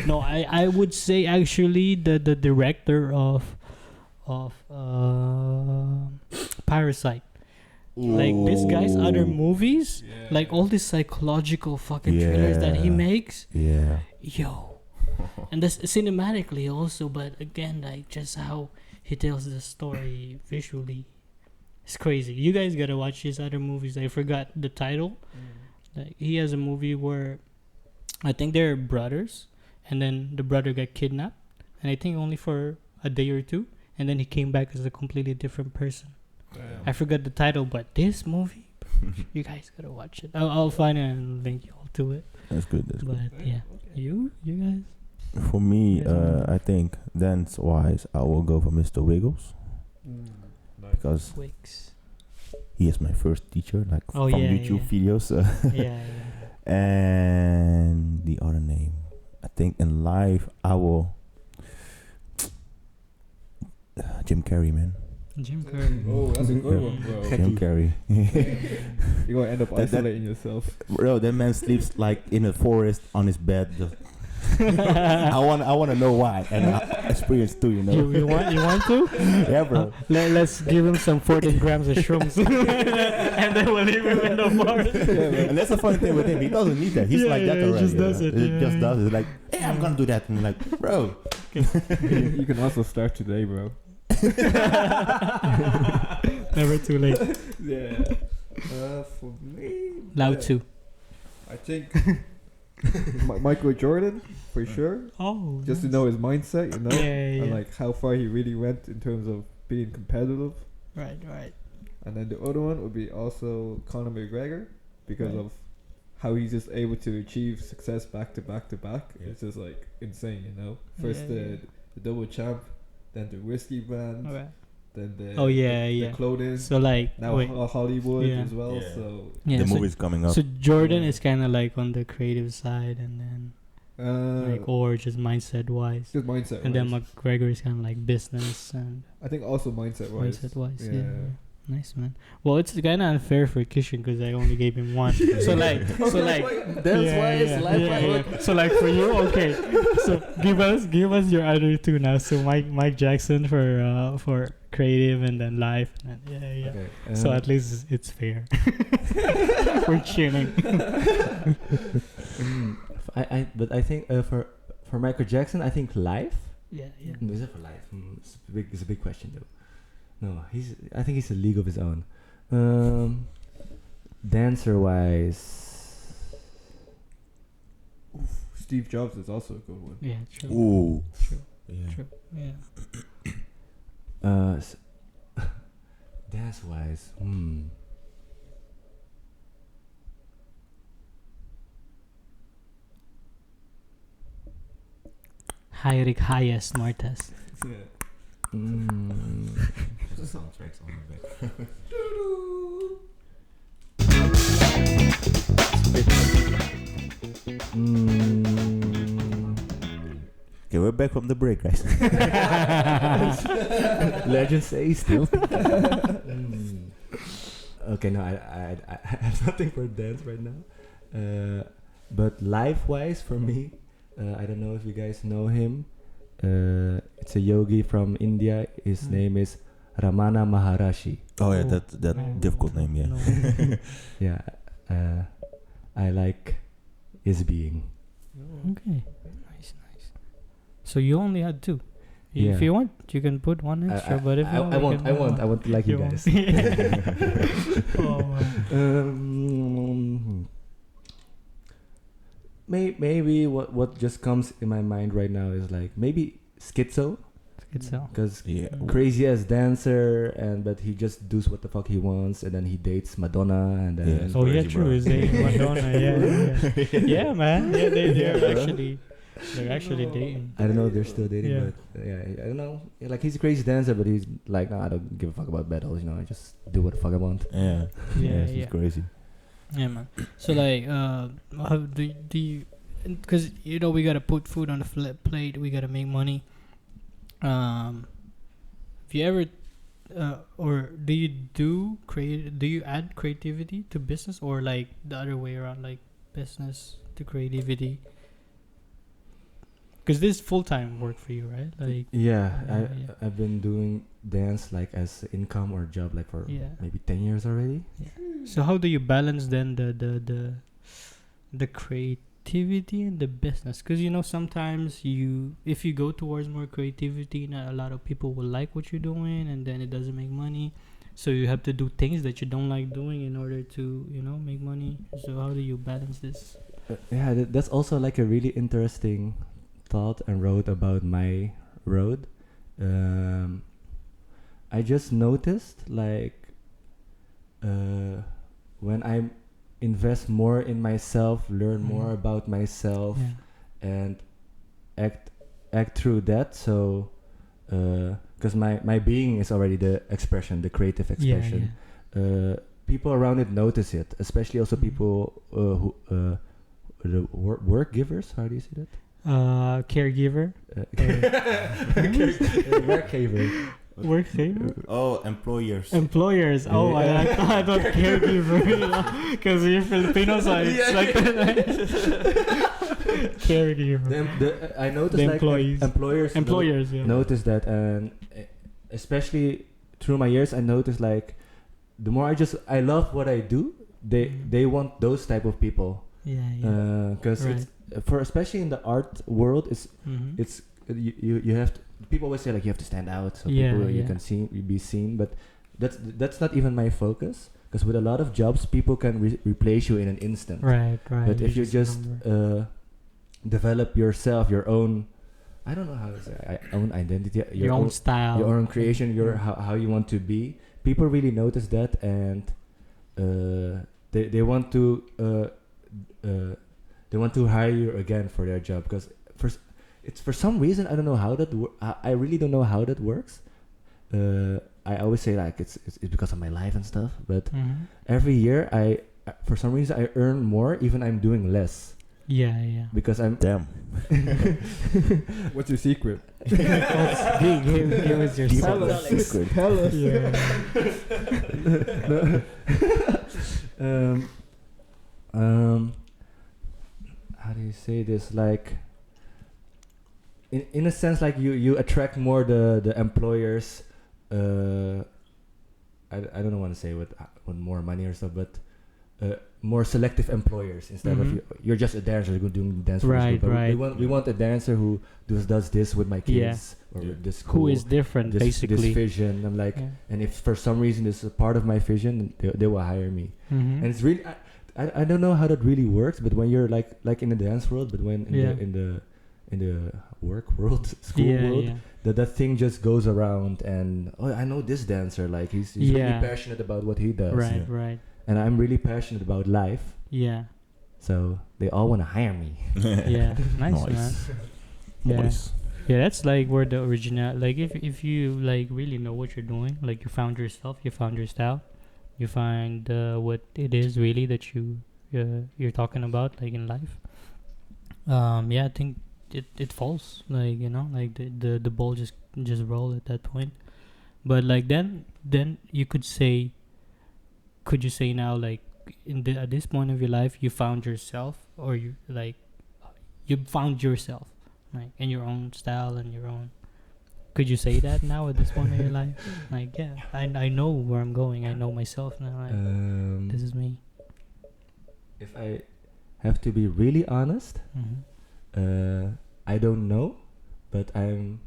No, I would say actually the director of Parasite. Like this guy's other movies, like all these psychological fucking thrillers that he makes. Yeah. Yo. And that's cinematically also, but again, like just how he tells the story visually, it's crazy. You guys gotta watch his other movies. I forgot the title. Like he has a movie where I think they're brothers, and then the brother got kidnapped, and I think only for a day or two, and then he came back as a completely different person. I forgot the title, but this movie, you guys gotta watch it. I'll find it and link you all to it. That's good. But yeah, you guys. For me, I think dance-wise, I will go for Mr. Wiggles because Wicks. he is my first teacher, like Oh, from yeah, YouTube videos. Yeah. And the other name, I think in live, I will Jim Carrey, man. Jim Carrey. Oh, that's a good one, bro. Jim Carrey. You're gonna end up isolating yourself. Bro, that man sleeps like in a forest on his bed. Just I want to know why, and I experience too. You know. You want to? Yeah, bro. Let's give him some 14 grams of shrooms, and then we'll leave him in the forest. And that's the funny thing with him. He doesn't need that. He's like that he already. just does it. He just does it. He's like, hey, I'm gonna do that, and I'm like, bro. You can also start today, bro. Never too late. Yeah. For me, Lao Tzu. I think Michael Jordan for sure. Oh. Just to know his mindset, you know, Yeah. and like how far he really went in terms of being competitive. Right. And then the other one would be also Conor McGregor because of how he's just able to achieve success back to back to back. Yeah. It's just like insane, you know. First the double champ, then the whiskey brand, then the the clothing. So like now Hollywood as well. Yeah. So The movie's coming up. So Jordan is kind of like on the creative side, and then like or just mindset wise. just mindset. And then McGregor is kind of like business and I think also mindset wise. mindset wise. Yeah. Nice, man. Well, it's kind of unfair for Keatian because I only gave him one. That's why it's life. So like for you, okay. So give us your other two now. So Mike Jackson for creative and then life. And yeah. Okay, So at least it's fair. We're cheering. But I think for Michael Jackson, I think life. Yeah. Is it for life? It's a big question though. No, I think he's a league of his own. Dancer wise, Steve Jobs is also a good one. Yeah, true. Ooh. True. Yeah. Dance wise, Hyrik Hayes Smartest. Yeah. The soundtrack's on the back. Okay, we're back from the break, guys. Legend say still. Okay, no, I have nothing for dance right now. But life wise, for me, I don't know if you guys know him. It's a yogi from India. His name is Ramana Maharishi. Oh yeah, that difficult name, yeah. No. Yeah, I like his being. Okay. Nice. So you only had two. Yeah. If you want, you can put one extra. But if I want to like you guys. Oh, maybe what just comes in my mind right now is like maybe schizo, because crazy as dancer, but he just does what the fuck he wants, and then he dates Madonna, and then oh yeah, true. He's dating Madonna. Yeah, man. Yeah, they're actually dating. I don't know if they're still dating, Yeah. but I don't know. Yeah, like he's a crazy dancer, but he's like, nah, I don't give a fuck about battles. I just do what the fuck I want. Yeah. Yeah. He's crazy. Yeah, man. So like, how do you? Because we gotta put food on the plate. We gotta make money. Have you ever, or do you add creativity to business, or like the other way around, like business to creativity? Because this is full-time work for you, right? Like I've been doing dance like as income or job like for maybe 10 years already. Yeah. So how do you balance then the creativity and the business? Because sometimes if you go towards more creativity, not a lot of people will like what you're doing, and then it doesn't make money. So you have to do things that you don't like doing in order to make money. So how do you balance this? That's also like a really interesting thought and road about my road. I just noticed like when I invest more in myself, learn more about myself, and act through that. So because my being is already the expression, the creative expression. People around it notice it, especially also people who the work givers. How do you say that? Caregiver. Work saver. Oh, employers. Oh, I thought caregiver. Because you're Filipino, so it's like caregiver. I noticed the like employers notice that, and especially through my years, I noticed like the more I love what I do, they want those type of people. Because it's for especially in the art world, it's you have to, people always say like you have to stand out so you can be seen, but that's not even my focus, because with a lot of jobs people can replace you in an instant, right but if you just develop yourself, your own, I don't know how to say, own identity, your own style, your own creation, your how you want to be, people really notice that, and they want to hire you again for their job, because it's for some reason I don't know how that I really don't know how that works. I always say like it's because of my life and stuff, but every year I for some reason I earn more even I'm doing less. Yeah. because I'm Damn. What's your secret? Give us your secret. Tell us. Yeah. How do you say this? Like, in a sense, like you attract more the employers. I don't want to say with more money or stuff, but more selective employers instead of you're just a dancer doing dance for Right, school. But right. we want a dancer who does this with my kids or with this school. Who is different, this basically. vision. I'm like, Yeah. and if for some reason this is a part of my vision, they will hire me. Mm-hmm. And it's really I don't know how that really works, but when you're like in the dance world, but when in the work world, school world, that thing just goes around, and I know this dancer, like he's really passionate about what he does. Right, right. And I'm really passionate about life. Yeah. So they all want to hire me. Yeah. Nice, man. Yeah. Nice. Yeah, that's like where the original, like if you like really know what you're doing, like you found yourself, you found your style, you find what it is really that you're talking about, like in life. I think it falls, like, you know, like the ball just roll at that point. But like then you could say now, like at this point of your life you found yourself, or you found yourself, like in your own style and your own. Could you say that now at this point in your life? Like, yeah, I know where I'm going. I know myself now. Like, this is me. If I have to be really honest, I don't know, but I'm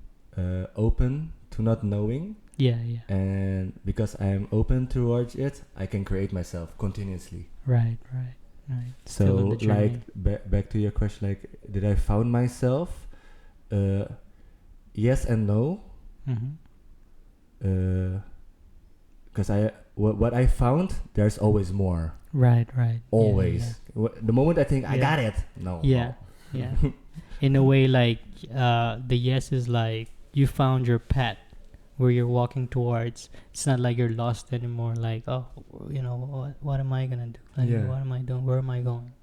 open to not knowing. Yeah. And because I'm open towards it, I can create myself continuously. Right. Still on So, the journey. like, back to your question, like, did I found myself? Yes and no. Because what I found, there's always more. Right. Always. The moment I think I got it, no. Yeah. In a way, like the yes is like you found your path where you're walking towards. It's not like you're lost anymore. Like, oh, you know, what am I gonna do? Like, what am I doing? Where am I going?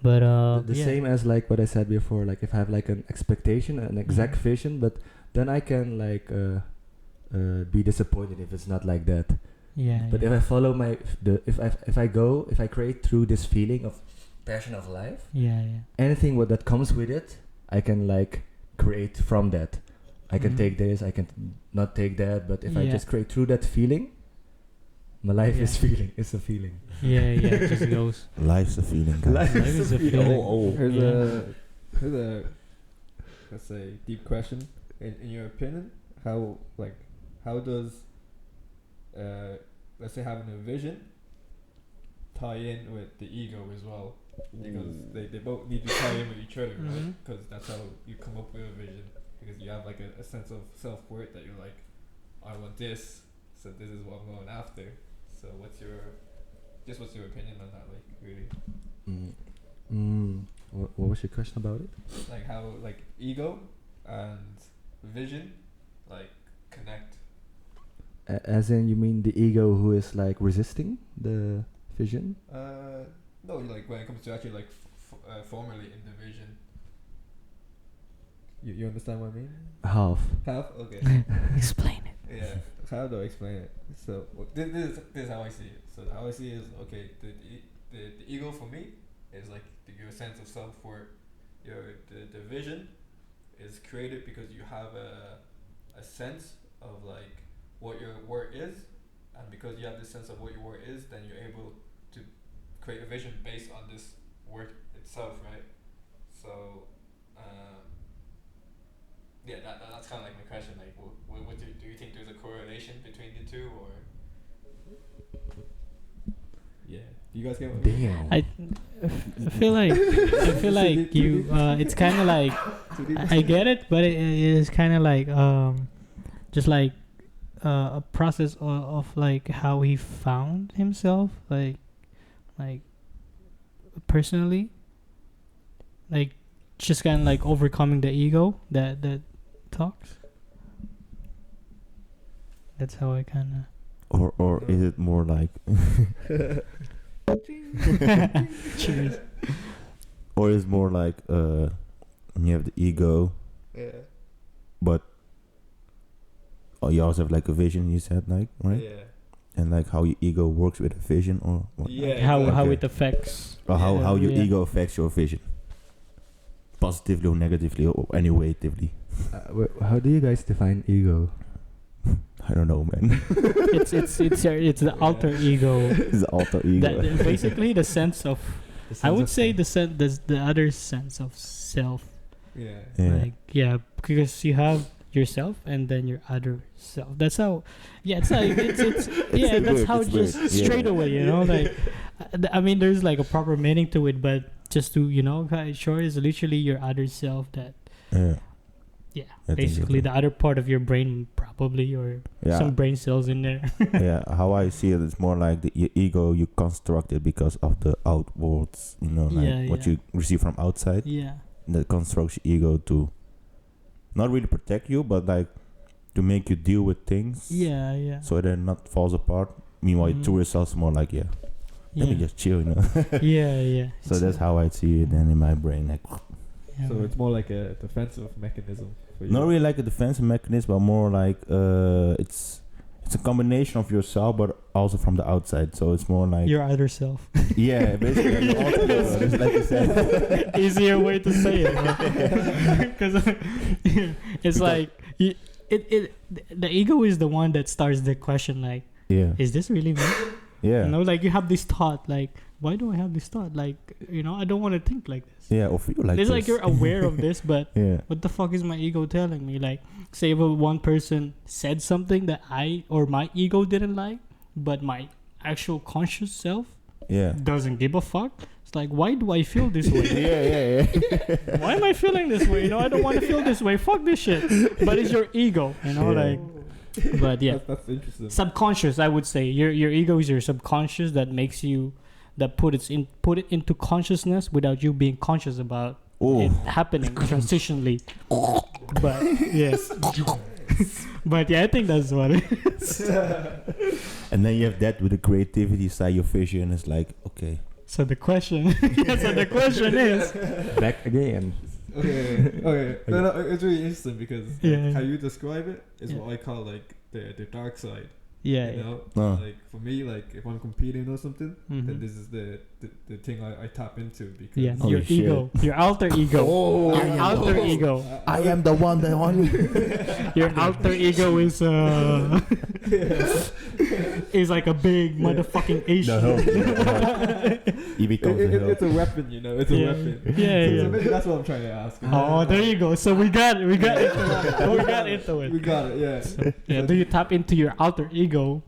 But the same as like what I said before. Like, if I have like an expectation, an exact vision, but then I can like be disappointed if it's not like that. But if I follow if I create through this feeling of passion of life, anything that comes with it, I can like create from that. I can take this, I can not take that, but if I just create through that feeling, my life is feeling. It's a feeling. It just goes. Life's a feeling, guys. Life is a feeling. Here's a let's say deep question. In your opinion, how does let's say having a vision tie in with the ego as well? Because they both need to tie in with each other, right? Because that's how you come up with a vision. Because you have like a sense of self-worth that you're like, I want this, so this is what I'm going after. So what's your opinion on that, like, really? What was your question about it? Like how like ego and vision like connect. As in, you mean the ego who is like resisting the vision? No, like when it comes to actually like formulating the vision. You understand what I mean? Half. Okay. Explain it. Yeah. How do I explain it? So this is how I see it. So how I see it is, okay, the ego for me is like your sense of self-worth. The vision is created because you have a sense of like what your worth is, and because you have this sense of what your worth is, then you're able to create a vision based on this worth itself, right? So that's kind of like my question. Like, what do you think there's a correlation between the two, or? Yeah. Do you guys get what? Damn. I feel like you. It's kind of like I get it, but it is kind of like just like a process of like how he found himself, like personally, like just kind of like overcoming the ego that talks. That's how I kind Or is it more like of. Cheers. Or it's more like you have the ego, but you also have like a vision. You said like right, and like how your ego works with a vision, or what? Like how it affects. Or how your ego affects your vision, positively or negatively or negatively. How do you guys define ego? I don't know, man. It's the alter ego. It's the alter ego. Basically, the sense of. I would say the other sense of self. Because you have yourself and then your other self. That's how. Yeah, it's like it's that's how just straight away, you know, like. I mean, there's like a proper meaning to it, but just to sure is literally your other self that. Basically the other part of your brain probably, or some brain cells in there. How I see it, it's more like your ego you constructed because of the outwards, what you receive from outside. That constructs your ego to not really protect you, but like to make you deal with things. So they're not falls apart. Meanwhile, your true self is more like let me just chill, So that's how I see it then in my brain, like. So it's more like a defensive mechanism for you. Not really like a defensive mechanism, but more like it's a combination of yourself, but also from the outside. So it's more like your other self. Yeah, basically. Just like you said. Easier way to say it, because it's like the ego is the one that starts the question, like, is this really me? Like you have this thought, like, why do I have this thought? Like, I don't want to think like this. Or feel like it's like you're aware of this, but what the fuck is my ego telling me? Like, say if one person said something that my ego didn't like, but my actual conscious self doesn't give a fuck. It's like, why do I feel this way? Why am I feeling this way? I don't want to feel this way. Fuck this shit. But it's your ego, like. But that's interesting. Subconscious, I would say your ego is your subconscious that makes you put it into consciousness without you being conscious about it happening transitionally. But yes, but I think that's what it is. And then you have that with the creativity side, your vision is like, okay. So the question, is back again. Okay. No, it's really interesting because how you describe it is what I call like the dark side. Like for me, like if I'm competing or something, then this is the thing I tap into because your ego, your alter ego, your alter ego. I am the one that won. Your alter ego is is like a big motherfucking Asian. It's a weapon, It's a weapon. So maybe that's what I'm trying to ask. Oh, there you go. So we got into it. We got it. So, do you tap into your alter ego?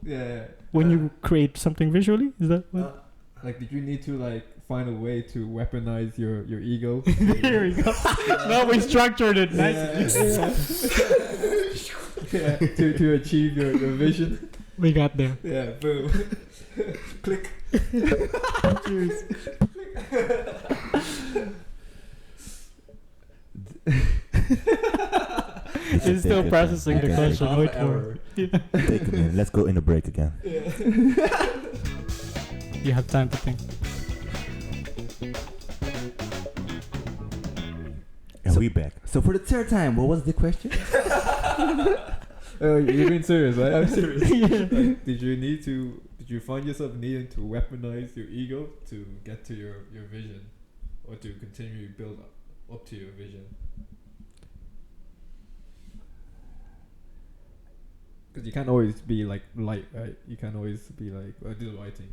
When you create something visually, is that what? Like, did you need to like find a way to weaponize your ego? Here we go. Now we structured it nicely. To achieve your vision. We got there. Yeah, boom. Click. Cheers. It's still processing the question. Wait for it. Take a minute. Let's go in a break again. You have time to think. And we back. So for the third time, what was the question? You're being serious, right? I'm serious. Like, did you find yourself needing to weaponize your ego to get to your vision, or to continue to build up to your vision? Because you can't always be like light, right? You can't always be like, I do the right thing.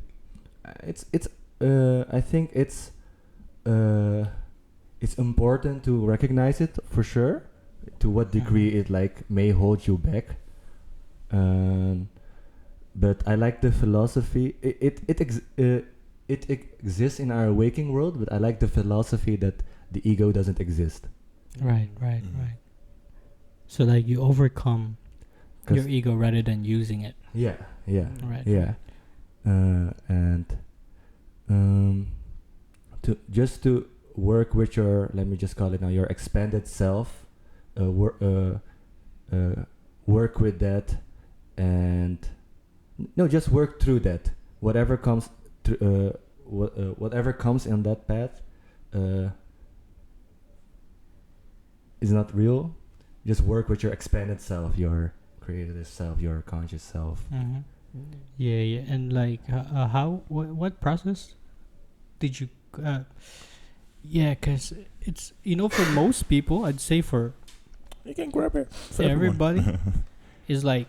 I think it's important to recognize it for sure. To what degree it like may hold you back. But I like the philosophy. It exists in our waking world, but I like the philosophy that the ego doesn't exist. Right. So like you overcome your ego rather than using it. Yeah. Right. Yeah. And to work with your, let me just call it now, your expanded self. Work with that, and just work through that. Whatever comes whatever comes in that path, is not real, just work with your expanded self, your creative self, your conscious self. Mm-hmm. Yeah, and like how what process did you? Yeah, cause it's for most people, I'd say for You can grab it. everybody, is like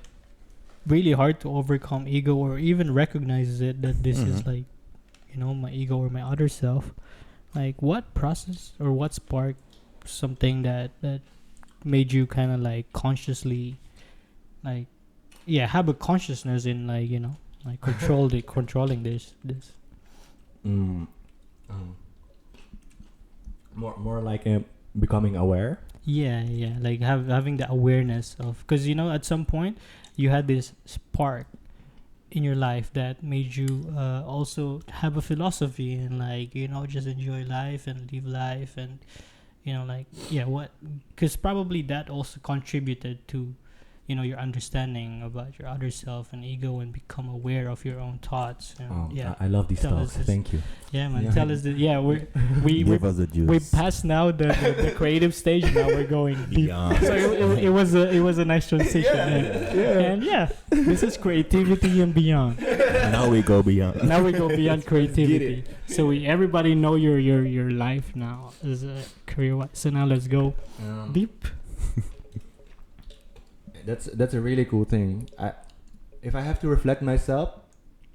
really hard to overcome ego or even recognizes it that this is like my ego or my other self. Like what process or what sparked something that made you kind of like consciously like have a consciousness in like like controlling this Mm. More like becoming aware. yeah like having the awareness of, because at some point you had this spark in your life that made you also have a philosophy and like just enjoy life and live life and like what, because probably that also contributed to your understanding about your other self and ego and become aware of your own thoughts. I love these Tell us talks. this. Thank you. Yeah, man. Tell us that. Yeah, we Give us the juice. we passed now the creative stage. Now we're going deep. Beyond. So it was a nice transition. And this is creativity and beyond. Now we go beyond. Now we go beyond creativity. So everybody know your life now as a career. So now let's go deep. That's a really cool thing. If I have to reflect myself,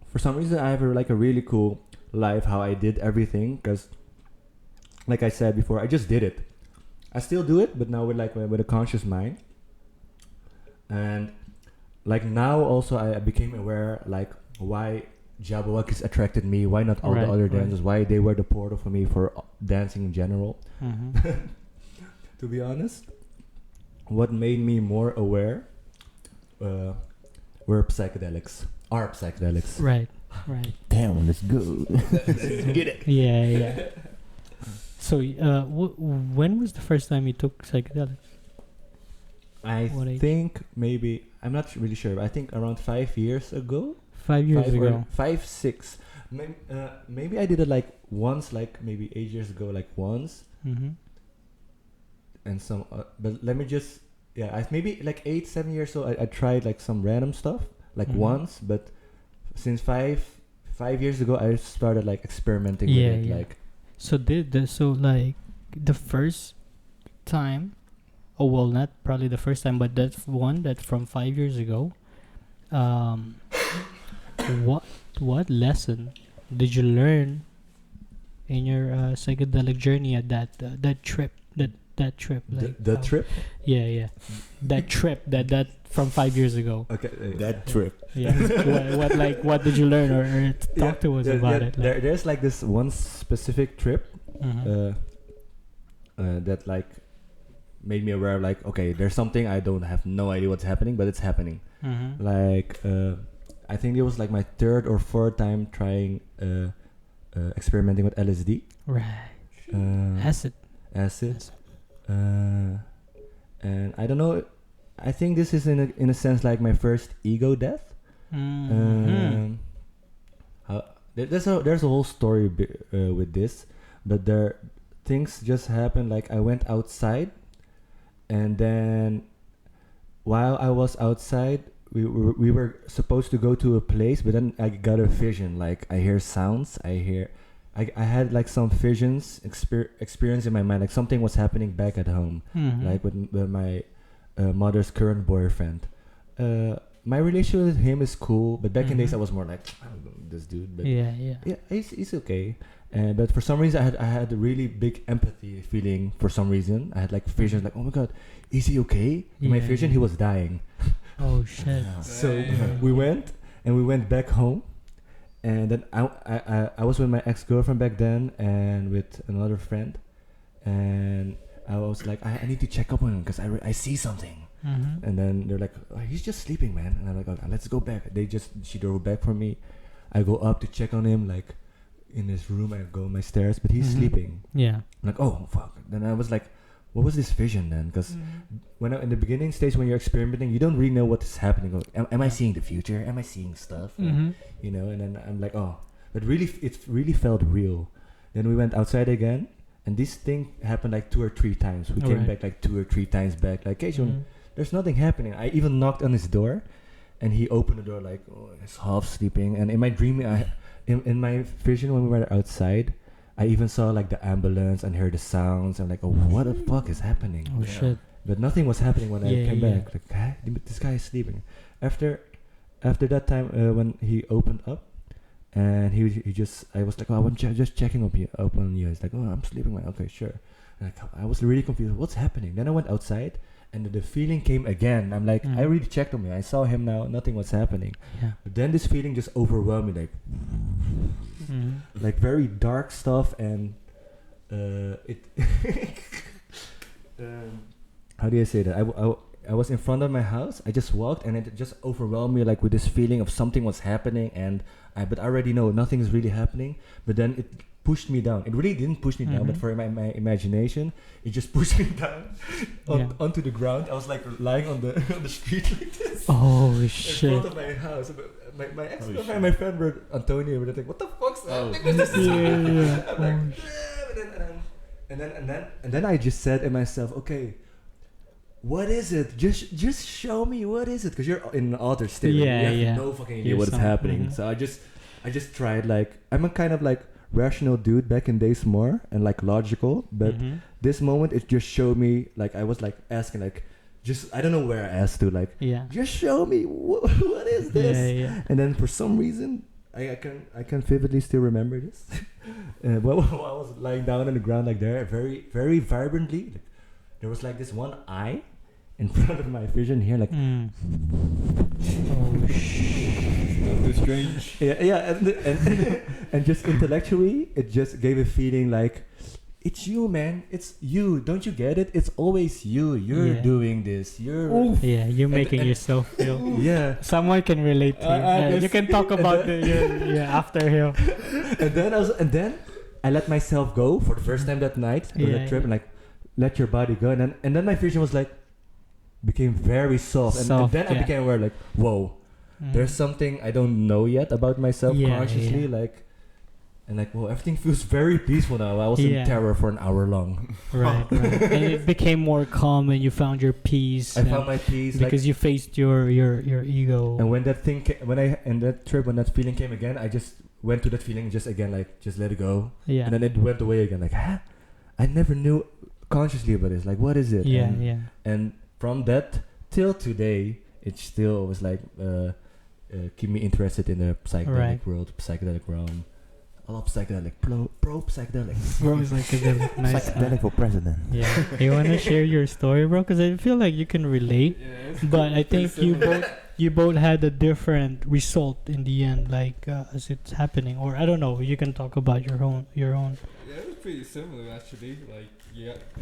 for some reason I have a really cool life. How I did everything, because, like I said before, I just did it. I still do it, but now with a conscious mind. And like now also I became aware like why Jabberwockies attracted me. Why not all the other dancers? Why they were the portal for me for dancing in general. Mm-hmm. To be honest, what made me more aware were psychedelics. Are psychedelics. Right. Damn, let's go. Get it. Yeah. So, when was the first time you took psychedelics? I What age? think maybe, I'm not really sure, but I think around 5 years ago. 5 years ago. 5, 6. Maybe I did it like once, like maybe 8 years ago, like once. Mm-hmm. And some, but let me just, maybe like 8, 7 years old, I tried like some random stuff, like once, but since 5 years ago, I started like experimenting with it, like. So like the first time, not probably the first time, but that one that from 5 years ago, what lesson did you learn in your psychedelic journey at that trip? That trip, like the trip. Yeah. That trip that from 5 years ago. Okay. That trip. Yeah. what did you learn or talk to us about it? Like, There's like this one specific trip that like made me aware of like, okay, there's something I don't have no idea what's happening, but it's happening. Mm-hmm. Like I think it was like my 3rd or 4th time trying experimenting with LSD. Right. Acid. And I don't know. I think this is in a sense like my first ego death. There's a whole story with this, but things just happened. Like I went outside, and then while I was outside, we were supposed to go to a place, but then I got a vision. Like I hear sounds. I had like some visions experience in my mind, like something was happening back at home, like with my mother's current boyfriend. My relationship with him is cool, but back in days I was more like, I don't know this dude, but he's okay. But for some reason I had a really big empathy feeling. For some reason I had like visions, like, oh my god, is he okay? In my vision he was dying. Oh shit. So we went back home. And then I was with my ex-girlfriend back then and with another friend, and I was like, I need to check up on him because I see something. And then they're like, oh, he's just sleeping, man. And I'm like, okay, let's go back. She drove back for me. I go up to check on him, like in his room. I go on my stairs, but he's sleeping. Yeah. I'm like, oh fuck. Then I was like, what was this vision then? Because when in the beginning stage, when you're experimenting, you don't really know what is happening. Am I seeing the future? Am I seeing stuff? You know, and then I'm like, oh, but really, it really felt real. Then we went outside again, And this thing happened like 2 or 3 times. We came back like 2 or 3 times back. Like, Keatian, there's nothing happening. I even knocked on his door, and he opened the door like, oh, he's half sleeping. And in my dream, in my vision when we were outside, I even saw like the ambulance and heard the sounds. I'm like, oh, what the fuck is happening? Oh shit! But nothing was happening when I came back. Like, huh? This guy is sleeping. After that time, when he opened up, and he just, I was like, oh, I'm just checking up on you. He's like, oh, I'm sleeping, man. Okay, sure. And I was really confused. What's happening? Then I went outside, and the feeling came again. I'm like, I really checked on me. I saw him now. Nothing was happening. Yeah. But then this feeling just overwhelmed me, like very dark stuff, and it. How do I say that? I was in front of my house. I just walked, and it just overwhelmed me, like with this feeling of something was happening, and but I already know nothing is really happening. But then it pushed me down. It really didn't push me down, but for my imagination, it just pushed me down onto the ground. I was like lying on the on the street like this. Oh shit! In front of my house. My ex-girlfriend and my friend were Antonio. Were like, "What the fuck's happening with this?" I'm like, and then I just said to myself, "Okay, what is it? Just show me what is it?" Because you're in an altered state. You have no fucking idea what is happening. So I just tried, like, I'm a kind of like rational dude back in days more, and like logical, but this moment it just showed me, like, I was like asking, like, just, I don't know where I asked to, like, just show me what is this? And then for some reason I can vividly still remember this. While I was lying down on the ground like there, very very vibrantly, like, there was like this one eye in front of my vision here, like oh shit, that's strange. And just intellectually it just gave a feeling like, it's you, man. It's you. Don't you get it? It's always you. You're doing this. You're you're making yourself feel. Someone can relate to you. You can talk about after him. And then I let myself go for the first time that night on the trip, and like, let your body go. And then my vision was like, became very soft. And then I became aware, like, whoa, there's something I don't know yet about myself consciously, like. And like, well, everything feels very peaceful now. I was in terror for an hour long. Right. And it became more calm, and you found your peace. I found my peace because you faced your ego. And when that thing when that feeling came again, I just went to that feeling just again, like, just let it go. Yeah. And then it went away again. Like, I never knew consciously about this. Like, what is it? And from that till today, it still was like keep me interested in the psychedelic world, psychedelic realm. I love psychedelic. Pro psychedelics. Bro, psychedelic. Nice. Psychedelic for president. Yeah. You want to share your story, bro? Because I feel like you can relate. But I think you both had a different result in the end, like as it's happening. Or I don't know. You can talk about your own. Yeah, it was pretty similar actually. Like,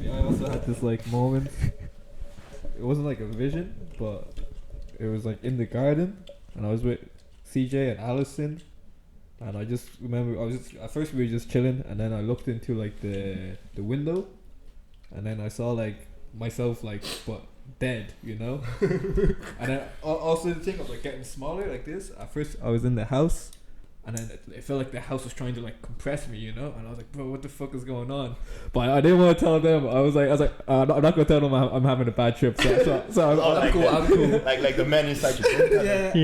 I also had this like moment. It wasn't like a vision, but it was like in the garden, and I was with CJ and Allison. And I just remember, at first we were just chilling, and then I looked into like the window, and then I saw like myself, like, but dead, you know. And then also the thing of like getting smaller like this. At first I was in the house, and then it felt like the house was trying to like compress me, you know. And I was like, bro, what the fuck is going on? But I didn't want to tell them. I was like, I'm not gonna tell them I'm having a bad trip. So I'm cool. I'm cool. Like the man inside you.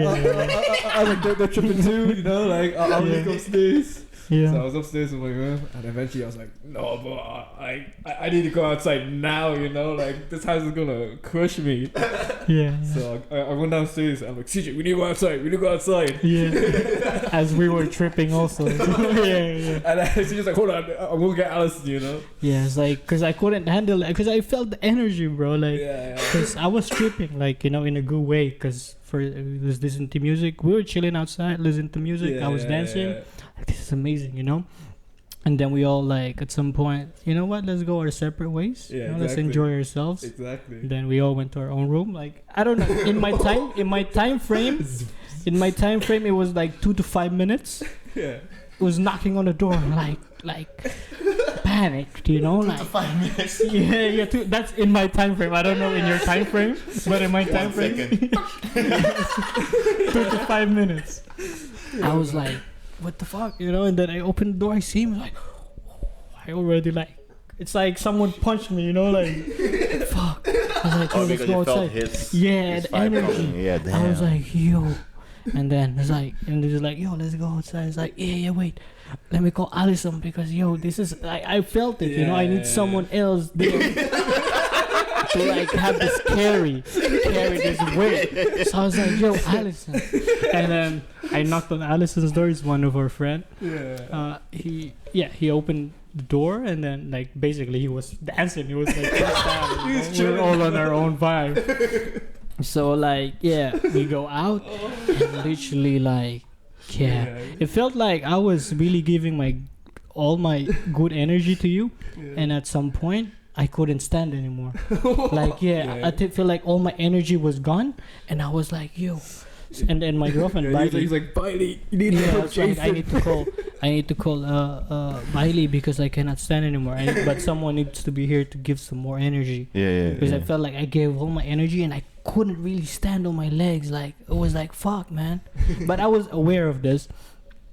I was like, they're tripping too, you know. Like I'll just go upstairs. Yeah. So I was upstairs in my room, and eventually I was like, no, bro, I need to go outside now, you know, like this house is gonna crush me. So I went downstairs. I'm like, CJ, we need to go outside. Yeah. As we were tripping also. And CJ's like, hold on, I'm gonna get Allison, you know. Yeah, it's like, cause I couldn't handle it, cause I felt the energy, bro. Like, cause I was tripping, like, you know, in a good way, cause was listening to music. We were chilling outside, listening to music. I was dancing. Like, this is amazing, you know. And then we all, like, at some point, you know what? Let's go our separate ways. Yeah, exactly. Let's enjoy ourselves. Exactly. And then we all went to our own room. Like, I don't know. In my time frame, it was like 2 to 5 minutes. Yeah. It was knocking on the door, like panicked, you know, 2 to 5 minutes. That's in my time frame. I don't know in your time frame, but in my time frame, 2 to 5 minutes. I was like, what the fuck, you know? And then I opened the door, I see him, like, I already like it's like someone punched me, you know, like fuck. I was like, yo, let's go outside. Yeah, the energy. Yeah, I was like, yo. And then it's like, yo, let's go outside. It's like, yeah, wait, let me call Allison because yo, this is I felt it, you know. I need someone else there to like have this carry this weight. So I was like, yo, Allison. And then I knocked on Allison's door. It's one of our friend. He opened the door and then like basically he was dancing. He was like, we were all on our own vibe. So like we go out and literally like it felt like I was really giving all my good energy to you, and at some point I couldn't stand anymore. Like I feel like all my energy was gone, and I was like, yo. And then my girlfriend Bailey, he's like, Bailey, you need to call Jason. I need to call Bailey because I cannot stand anymore. But someone needs to be here to give some more energy. Because I felt like I gave all my energy and I couldn't really stand on my legs. Like it was like fuck, man. But I was aware of this.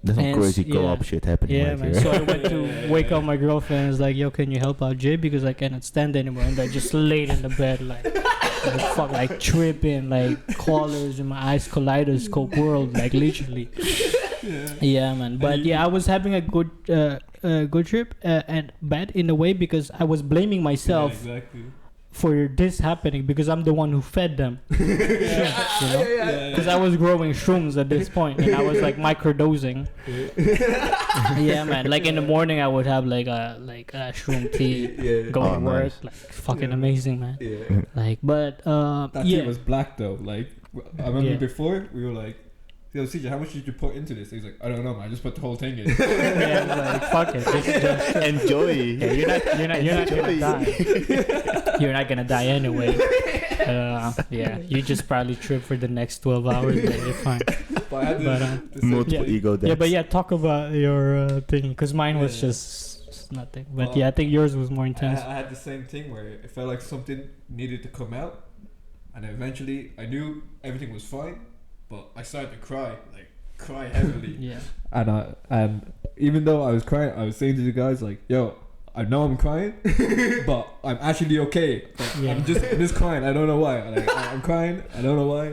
There's some crazy co-op shit happening right man. here. So I went to wake up my girlfriend and was like, yo, can you help out Jay because I cannot stand anymore. And I just laid in the bed like fuck, like tripping, like colors in my eyes, kaleidoscope world, like literally. Yeah, man. But I was having a good trip and bad in a way because I was blaming myself for this happening because I'm the one who fed them. Because I was growing shrooms at this point and I was like microdosing. Yeah, man. Like in the morning I would have like a shroom tea, go to work, like fucking amazing, man. Like, but that tea was black though. Like I remember before we were like, yo, CJ, how much did you put into this? He's like, I don't know, man. I just put the whole thing in. I was like, fuck it. Just enjoy. Yeah, you're not gonna die. You're not gonna die anyway. You just probably trip for the next 12 hours, but you're fine. Multiple ego deaths. Yeah, but talk about your thing, because mine was just nothing. But I think yours was more intense. I had the same thing where it felt like something needed to come out, and eventually I knew everything was fine. But I started to cry heavily. And even though I was crying, I was saying to the guys like, "Yo, I know I'm crying, but I'm actually okay. I'm just crying. I don't know why. Like, I'm crying. I don't know why."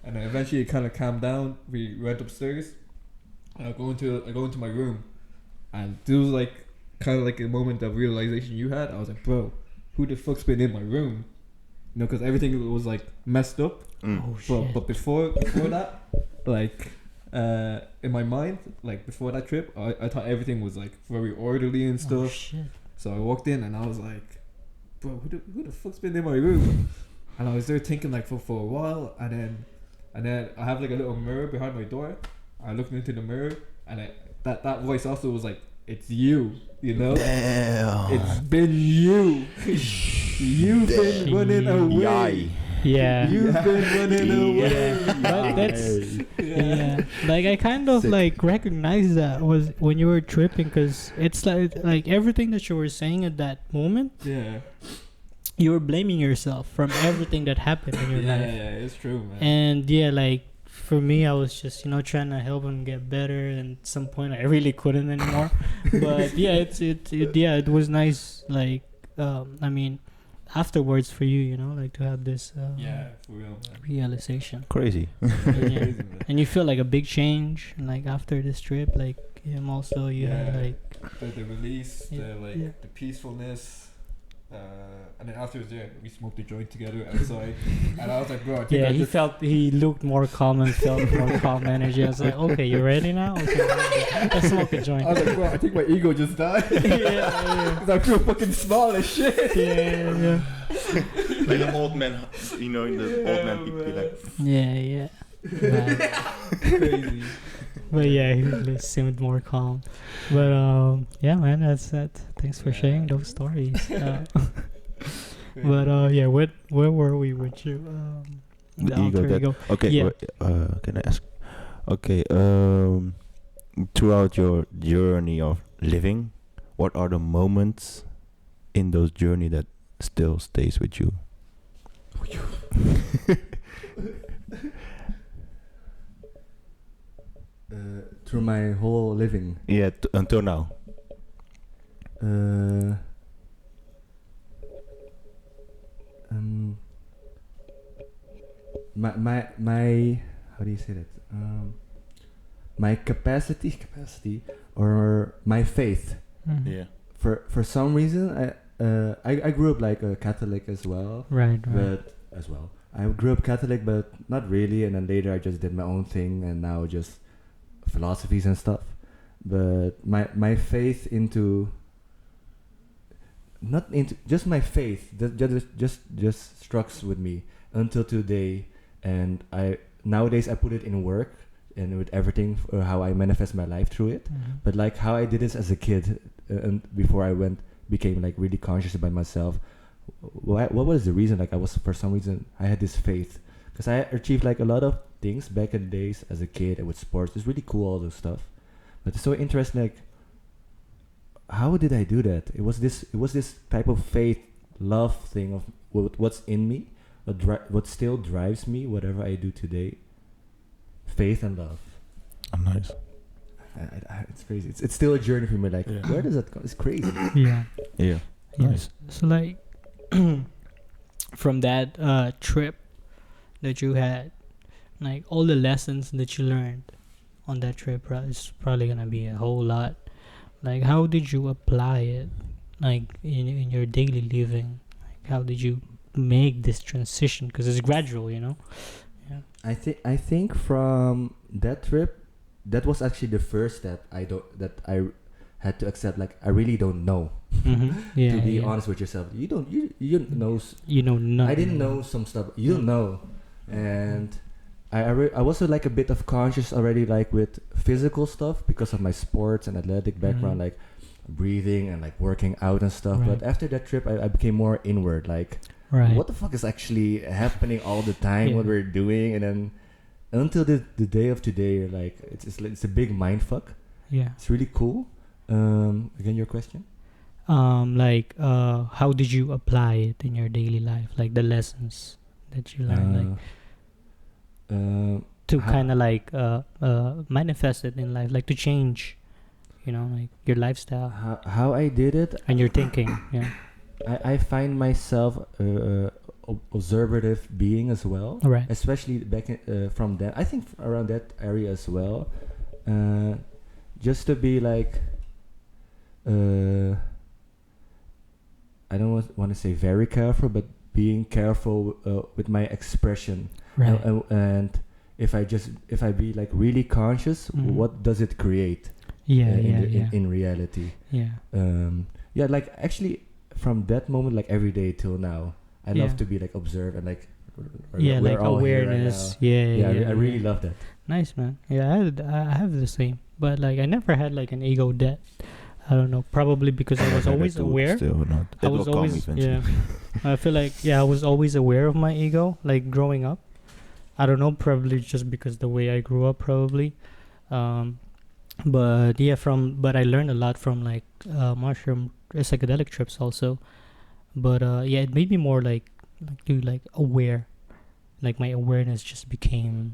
And then eventually it kind of calmed down. We went upstairs. And I go into my room, and there was like kind of like a moment of realization you had. I was like, "Bro, who the fuck's been in my room?" You know, because everything was like messed up. But before that, like in my mind, like before that trip, I thought everything was like very orderly and stuff. So I walked in and I was like, bro, who the fuck's been in my room? And I was there thinking like for a while, and then I have like a little mirror behind my door. I looked into the mirror and that voice also was like, it's you know. Damn. It's been you. You've been running away. Yeah. You've been running away. But that's like I kind of like recognize that was when you were tripping, because it's like everything that you were saying at that moment. Yeah. You were blaming yourself from everything that happened in your life. Yeah, it's true, man. And like for me, I was just trying to help him get better, and at some point I really couldn't anymore. But it was nice. Like I mean, afterwards for you, like to have this for real, man. realization. Crazy. Crazy, And you feel like a big change, like after this trip, like him also. You had like the release, the peacefulness. And then afterwards, we smoked a joint together outside, and I was like, bro, I think he looked more calm and felt more calm energy. I was like, okay, you ready now? Okay, let's smoke a joint. I was like, bro, I think my ego just died. Because I feel fucking small as shit. Yeah. Like the old man, in the old man people like. Yeah. Crazy. But he seemed more calm. But man, that's that. Thanks for sharing those stories. But where were we with you? The ego. Okay. Can I ask? Okay. Throughout your journey of living, what are the moments in those journey that still stays with you? Through my whole living. Yeah, until now. my how do you say that? My capacity or my faith. Yeah. For some reason I grew up like a Catholic as well. Right. But as well, I grew up Catholic, but not really. And then later I just did my own thing, and now just philosophies and stuff. But my faith into not into just my faith that just strucks with me until today. And nowadays I put it in work and with everything, how I manifest my life through it. But like how I did this as a kid, and before I became like really conscious about myself. What was the reason? Like for some reason I had this faith because I achieved like a lot of things back in the days as a kid and with sports. It's really cool, all those stuff. But it's so interesting. Like, how did I do that? It was this type of faith, love thing of what's in me, what still drives me, whatever I do today. Faith and love. Oh, nice. It's crazy. It's still a journey for me. Like, where does that come? It's crazy. Yeah. Yeah. Yes. So like, from that trip that you had, like all the lessons that you learned on that trip, is probably gonna be a whole lot. Like, how did you apply it, like in your daily living? Like, how did you make this transition? Because it's gradual, you know. Yeah. I think from that trip, that was actually the first step. I had to accept. Like, I really don't know. Yeah. To be honest with yourself, you don't know. You know nothing. I didn't know some stuff. You don't know, and I was like a bit of conscious already, like with physical stuff because of my sports and athletic background, like breathing and like working out and stuff. But after that trip, I became more inward, like what the fuck is actually happening all the time, what we're doing, and then until the day of today, like it's a big mind fuck. Yeah, it's really cool. Again, your question? How did you apply it in your daily life, like the lessons that you learned, to kind of like manifest it in life, like to change, you know, like your lifestyle. How I did it and your thinking. Yeah. I find myself observative being as well. Right. Especially back from that. I think around that area as well. Just to be like, I don't want to say very careful, but being careful with my expression. Right. And if I be like really conscious, what does it create? In reality. Yeah. Like actually from that moment, like every day till now, I love to be like observe and like like awareness. Right I really love that. Nice, man. Yeah, I have the same, but like I never had like an ego debt. I don't know, probably because I was always aware. Still not. I was always I feel like I was always aware of my ego, like growing up. I don't know, probably just because the way I grew up, probably. But I learned a lot from like mushroom psychedelic trips also. But it made me more like aware. Like my awareness just became,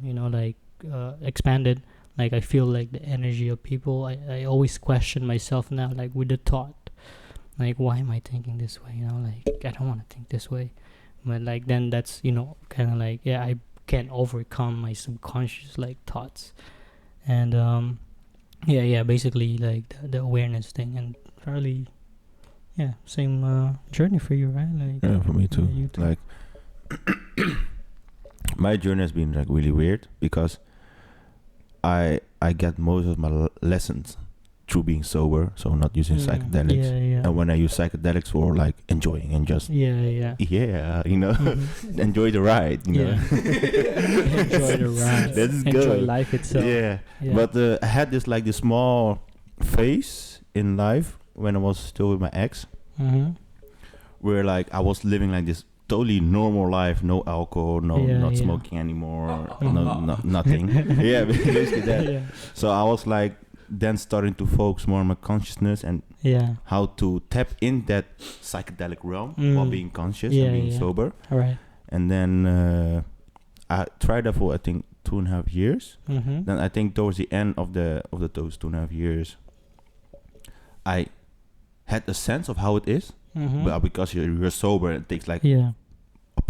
expanded. Like I feel like the energy of people. I always question myself now, like with the thought, like why am I thinking this way? Like I don't want to think this way. But like then that's kind of like I can't overcome my subconscious like thoughts, and basically like the awareness thing. And probably same journey for you, right? Like for me too. You too. Like my journey has been like really weird because I get most of my lessons through being sober, so not using psychedelics. And when I use psychedelics for like enjoying and just enjoy the ride, enjoy the ride. That's enjoy good. Life itself. But I had this like this small phase in life when I was still with my ex, where like I was living like this totally normal life, no alcohol, not smoking anymore, nothing. Basically that. So I was like then starting to focus more on my consciousness and how to tap in that psychedelic realm while being conscious and being sober. All right. And then I tried that for I think 2.5 years. Then I think towards the end of those 2.5 years, I had a sense of how it is. But because you're sober, it takes like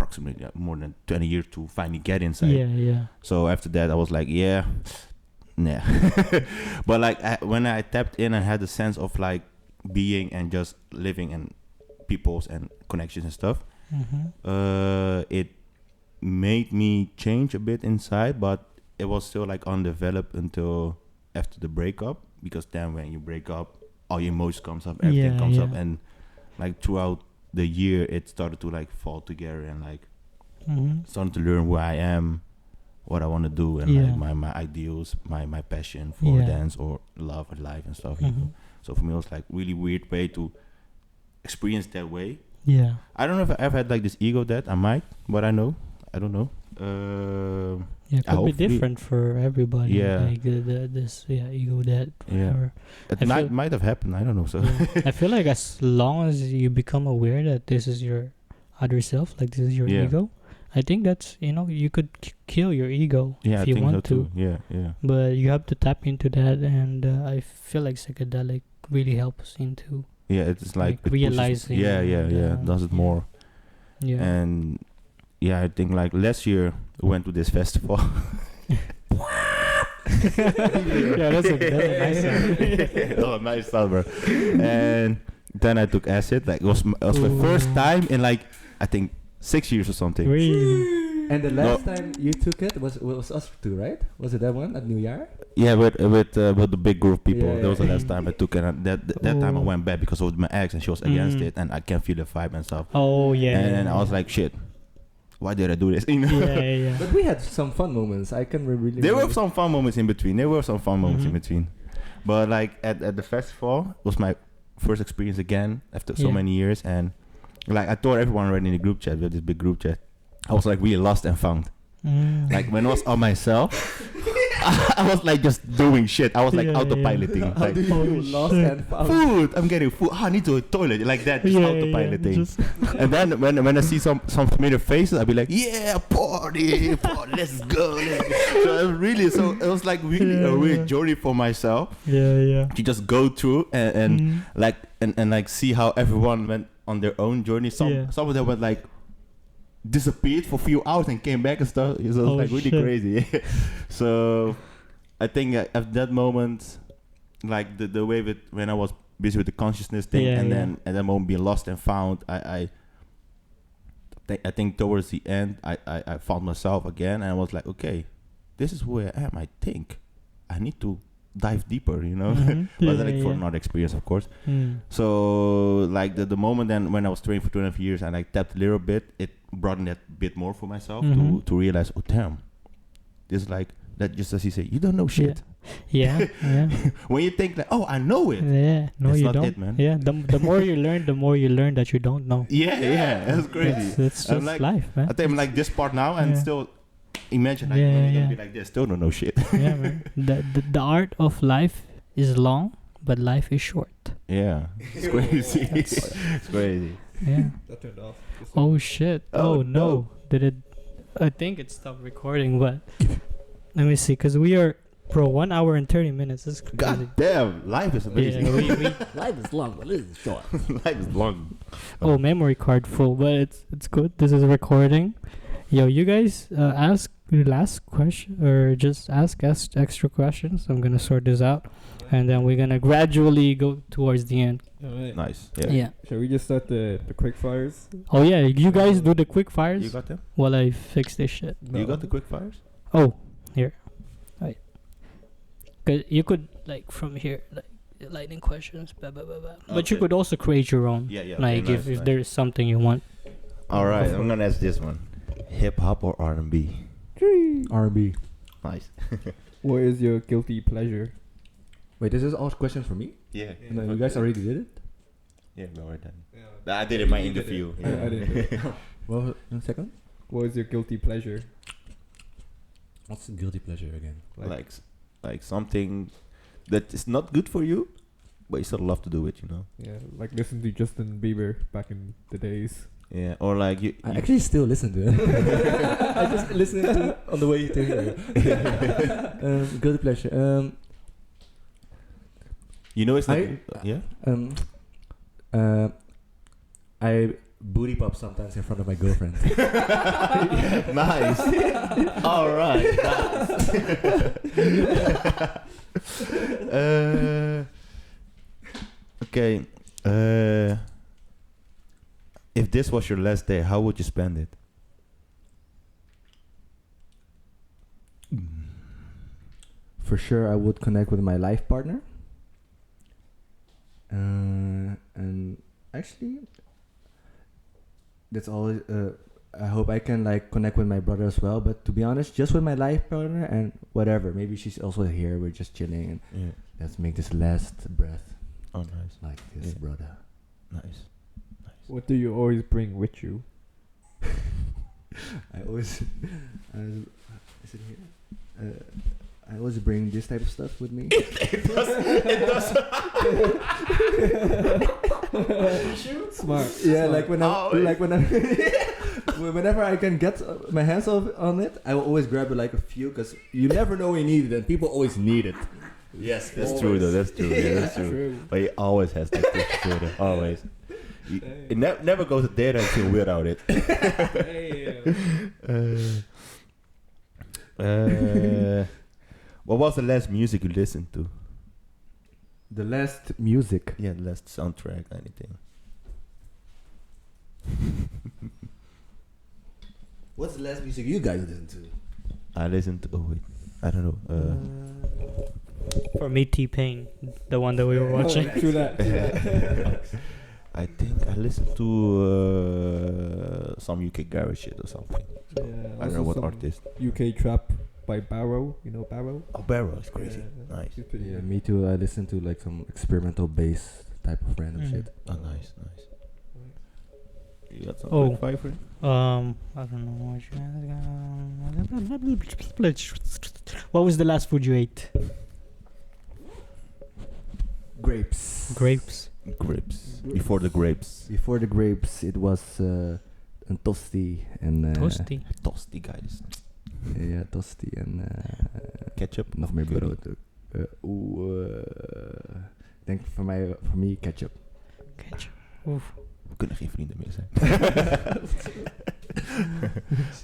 approximately more than 20 years to finally get inside. Yeah. So after that, I was like, nah. But like when I tapped in and had the sense of like being and just living and peoples and connections and stuff, it made me change a bit inside, but it was still like undeveloped until after the breakup, because then when you break up, all your emotions comes up, everything comes up, and like throughout the year it started to like fall together and like starting to learn who I am, what I want to do, and like my ideals, my passion for dance or love or life and stuff. You know? So for me it was like really weird way to experience that way. Yeah. I don't know if I ever had like this ego death. I might, but I don't know. It could be different for everybody. Yeah. Like this ego death. Yeah. It might have happened. I don't know. So I feel like as long as you become aware that this is your other self, like this is your ego, I think that's, you could kill your ego if you want to. Yeah. But you have to tap into that, and I feel like psychedelic really helps into. Yeah, it's like it realizing. Does it more. Yeah. And I think like last year we went to this festival. That's a nice sound. Oh, nice sound, bro. And then I took acid. Like it was my first time in like I think 6 years or something. And the last time you took it was us too, right? Was it that one at New Year? Yeah, with the big group of people. Yeah, that was the last time I took it. And that time I went back because of my ex and she was against it, and I can feel the vibe and stuff. Oh yeah. And I was like, shit. Why did I do this? Yeah. But we had some fun moments. I can really. There were some fun moments in between. But like at the festival, it was my first experience again after so many years, and like I told everyone already in the group chat. We had this big group chat. I was like really lost and found. Like when I was on myself, I was like just doing shit. I was like autopiloting. How Like, do you lost and found? Food. I'm getting food. I'm need to a toilet like that. Just autopiloting. And then when I see some familiar faces, I'll be like, yeah, party, let's go. So it was like really a weird journey for myself. Yeah. To just go through and like see how everyone went on their own journey. Some of them went like disappeared for a few hours and came back and stuff. It was like really crazy. So I think at that moment, like the way when I was busy with the consciousness thing, then at that moment being lost and found, I think towards the end I found myself again, and I was like, okay, this is who I am. I think I need to dive deeper, but like for another experience, of course. So like the moment then when I was training for 2.5 years and I tapped a little bit, it broadened that bit more for myself to realize, oh damn, this is like that. Just as you say, you don't know shit. Yeah. When you think like, oh, I know it. Yeah, no, it's you not don't. it, man. Yeah, the more you learn that you don't know. Yeah, that's crazy. That's just like, life, man. I think I'm like this part now, and still imagine like when you're gonna be like this, still don't know shit. Yeah, man. The art of life is long, but life is short. Yeah, it's crazy. It's crazy. Yeah. That turned off. Oh shit. Oh no. Did it? I think it stopped recording, but let me see, because we are 1 hour and 30 minutes. This is crazy. God damn, life is amazing. Yeah, Life is long, but it is short. Life is long. Oh, memory card full, but it's good. This is recording. Yo, you guys ask your last question or just ask extra questions. I'm gonna sort this out, and then we're gonna gradually go towards the end. Alright. Nice. Yeah. Shall we just start the quick fires? Oh yeah, you guys do the quick fires. You got them? While I fix this shit. No. You got the quick fires? Oh, here. Right. Cause you could like from here like lightning questions, blah blah blah blah. But you Okay. could also create your own. Yeah. Like okay, if nice. there is something you want. All right, I'm gonna ask this one: hip hop or R&B? R&B. Nice. What is your guilty pleasure? Wait, this is all questions for me? Yeah. No, you guys already did it? Yeah, we already done. I did it in my interview. I didn't do it. Well, in a second. What is your guilty pleasure? What's the guilty pleasure again? Like something that is not good for you, but you still love to do it, Yeah, like listen to Justin Bieber back in the days. Yeah, or like you I actually still listen to it. I just listen to it on the way to here. Guilty pleasure. it's like, I booty pop sometimes in front of my girlfriend. Nice. All right. Nice. Okay. If this was your last day, how would you spend it? For sure, I would connect with my life partner. And actually, that's always. I hope I can like connect with my brother as well. But to be honest, just with my life partner and whatever. Maybe she's also here. We're just chilling and let's make this last breath. Oh, nice. Like this, brother. Nice. What do you always bring with you? I always. Is it here? I always bring this type of stuff with me. It does. Smart. Yeah, Smart. like whenever I can get my hands on it, I will always grab like a few because you never know when you need it, and people always need it. Yes, that's true though. That's true. Yeah, that's true. But he always has that shoulder. Always. It never goes dead until without it. What was the last music you listened to? The last music. Yeah, the last soundtrack, anything. What's the last music you guys listened to? I listened to. Oh wait, I don't know. For me, T-Pain, the one that we were watching. True that. I think I listened to some UK garage shit or something. So I don't know what artist. UK trap by Barrow. You know Barrow? Oh, Barrow is crazy. Yeah. Nice. Yeah, me too. I listen to like some experimental bass type of random shit. Oh, nice. You got some Oh. quick fire for it? I don't know what was the last food you ate? Grapes. Grapes. Grapes. Before the grapes. Before the grapes, it was a tosti and Toasty. Toasty, guys. ja, tosti en Ketchup. nog meer Curry. brood. Ik denk voor mij ketchup. Ketchup. Oef. We kunnen geen vrienden meer zijn.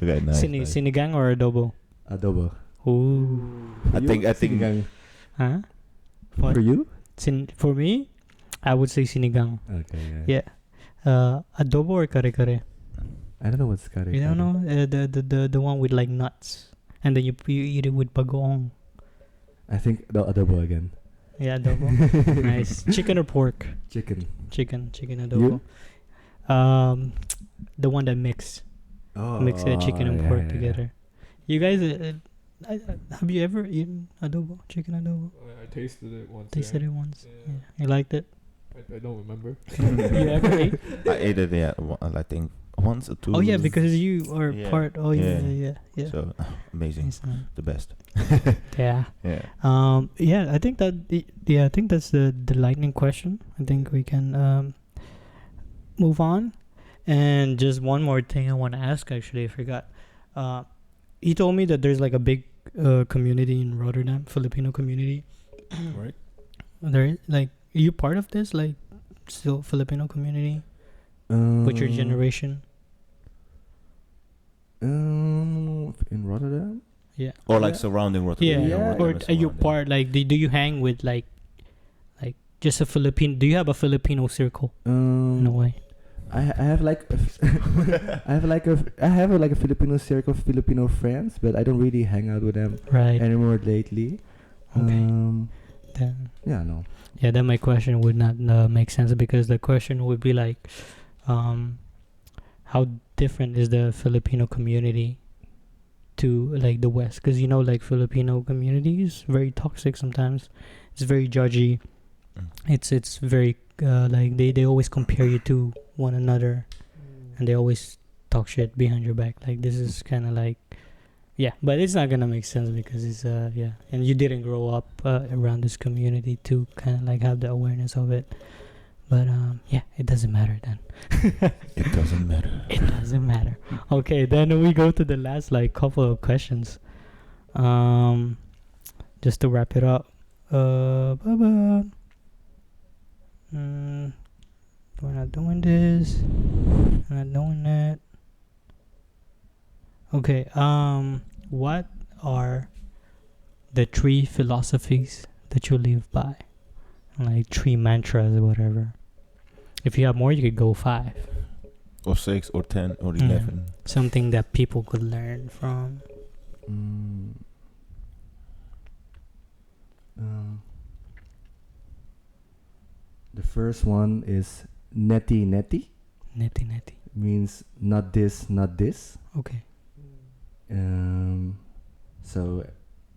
Okay, nice. Sinigang or adobo? Adobo. Ooh. I think. Sinigang. Huh? What? For you? For me, I would say sinigang. Okay. Yeah. Adobo or kare-kare? I don't know what's kare. You don't know the one with like nuts, and then you eat it with bagoong. I think the adobo again. Yeah, adobo. Nice. Chicken or pork? Chicken. Chicken adobo. The one that mix chicken and pork together. You guys, have you ever eaten adobo? Chicken adobo? I tasted it once. Tasted it once. Yeah. You liked it? I don't remember. You ever ate? I ate it. Yeah, I think once or two. Oh yeah, because you are Yeah. part. Oh yeah. So amazing, It's nice. the best. Yeah. Yeah. I think that. I think that's the lightning question. I think we can move on. And just one more thing I want to ask. Actually, I forgot. He told me that there's like a big community in Rotterdam, Filipino community. Right. There, like, are you part of this, like, still Filipino community with your generation? In Rotterdam? Yeah. Or like surrounding Rotterdam. Yeah. Rotterdam Or and are you surrounding. part, like, do you hang with like just a Filipino? Do you have a Filipino circle in a way? I have like I have like a Filipino circle of Filipino friends, but I don't really hang out with them Right. anymore lately. Okay. Then Yeah, no. yeah, then my question would not make sense, because the question would be like, how different is the Filipino community to like the West? Because like Filipino community is very toxic sometimes. It's very judgy. It's very like they always compare you to one another, and they always talk shit behind your back. Like, this is kind of like, yeah, but it's not gonna make sense because it's yeah, and you didn't grow up around this community to kind of like have the awareness of it. But yeah, it doesn't matter then. It doesn't matter. It doesn't matter. Okay, then we go to the last like couple of questions. Just to wrap it up. We're not doing this. not knowing that. Okay. What are the 3 philosophies that you live by? Like 3 mantras or whatever. If you have more, you could go 5. Or 6 or 10 or 11. Something that people could learn from. The first one is neti neti. Neti neti. Means not this, not this. Okay. So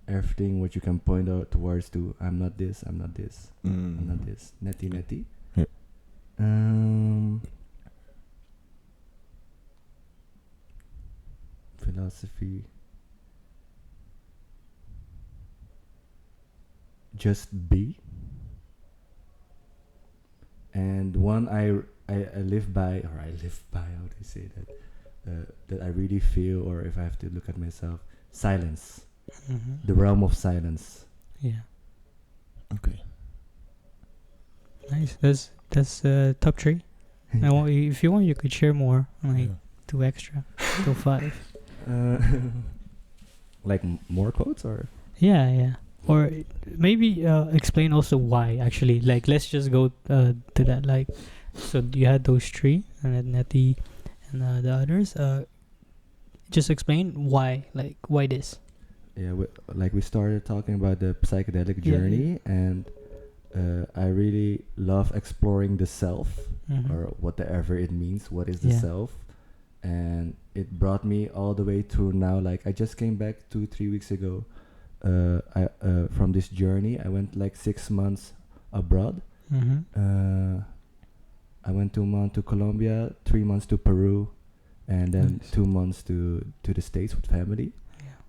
everything what you can point out towards to, I'm not this, I'm not this, I'm not this. Neti neti. Yeah. Philosophy. Just be. And one I live by, or I live by, how do you say that? That I really feel, or if I have to look at myself, silence. The realm of silence. Yeah. Okay. Nice. That's top 3. I want you, if you want, you could share more, like 2 extra, till 5. Like more quotes or? Yeah. Or maybe explain also why. Actually, like let's just go to that. Like, so you had those 3, and then Neti and the others. Just explain why. Like, why this? Yeah, we started talking about the psychedelic journey, and I really love exploring the self, or whatever it means. What is the self? And it brought me all the way to now. Like I just came back 2-3 weeks ago. From this journey, I went like 6 months abroad. I went 2 months to Colombia, 3 months to Peru, and then 2 months to the States with family.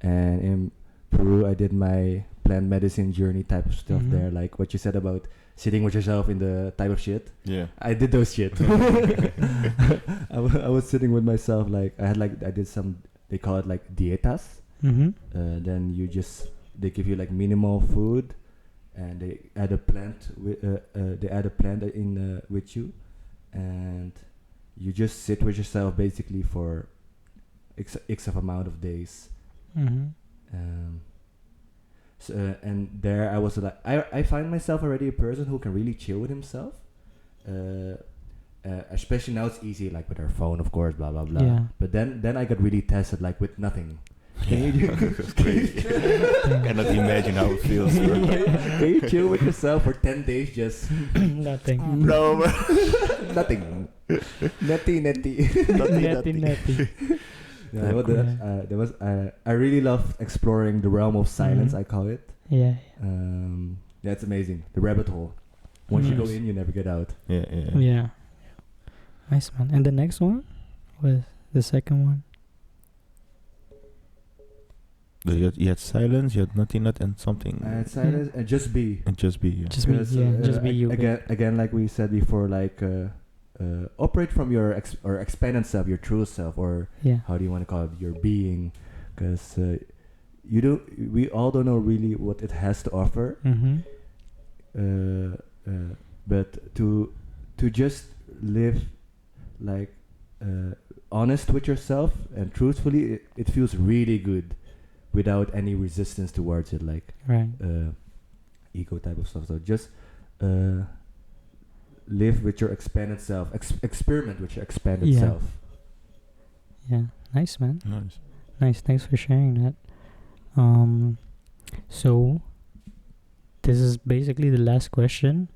And in Peru, I did my plant medicine journey type of stuff there, like what you said about sitting with yourself in the type of shit. Yeah, I did those shit. I was sitting with myself, like I did some, they call it like dietas. Then they give you like minimal food, and they add a plant in with you, and you just sit with yourself basically for x of amount of days. And there I was like, I find myself already a person who can really chill with himself. Especially now it's easy, like with our phone, of course, blah blah blah. Yeah. But then I got really tested, like with nothing. It's crazy. Cannot imagine how it feels. Can you chill with yourself for 10 days, just nothing? No, nothing. Neti. I really love exploring the realm of silence. I call it. Yeah. That's amazing. The rabbit hole. Once you go in, you never get out. Yeah. Nice, man. And the next one was the second one. You had silence, you had nothing, and something. I had silence and just be. And just be. Yeah. Just be. Just be you. Again, like we said before, like operate from your expanded self, your true self, or how do you want to call it, your being, because we all don't know really what it has to offer. But to just live like honest with yourself and truthfully, it feels really good. Without any resistance towards it, like ego type of stuff. So just live with your expanded self. Experiment with your expanded self. Yeah, nice, man. Nice. Thanks for sharing that. So this is basically the last question.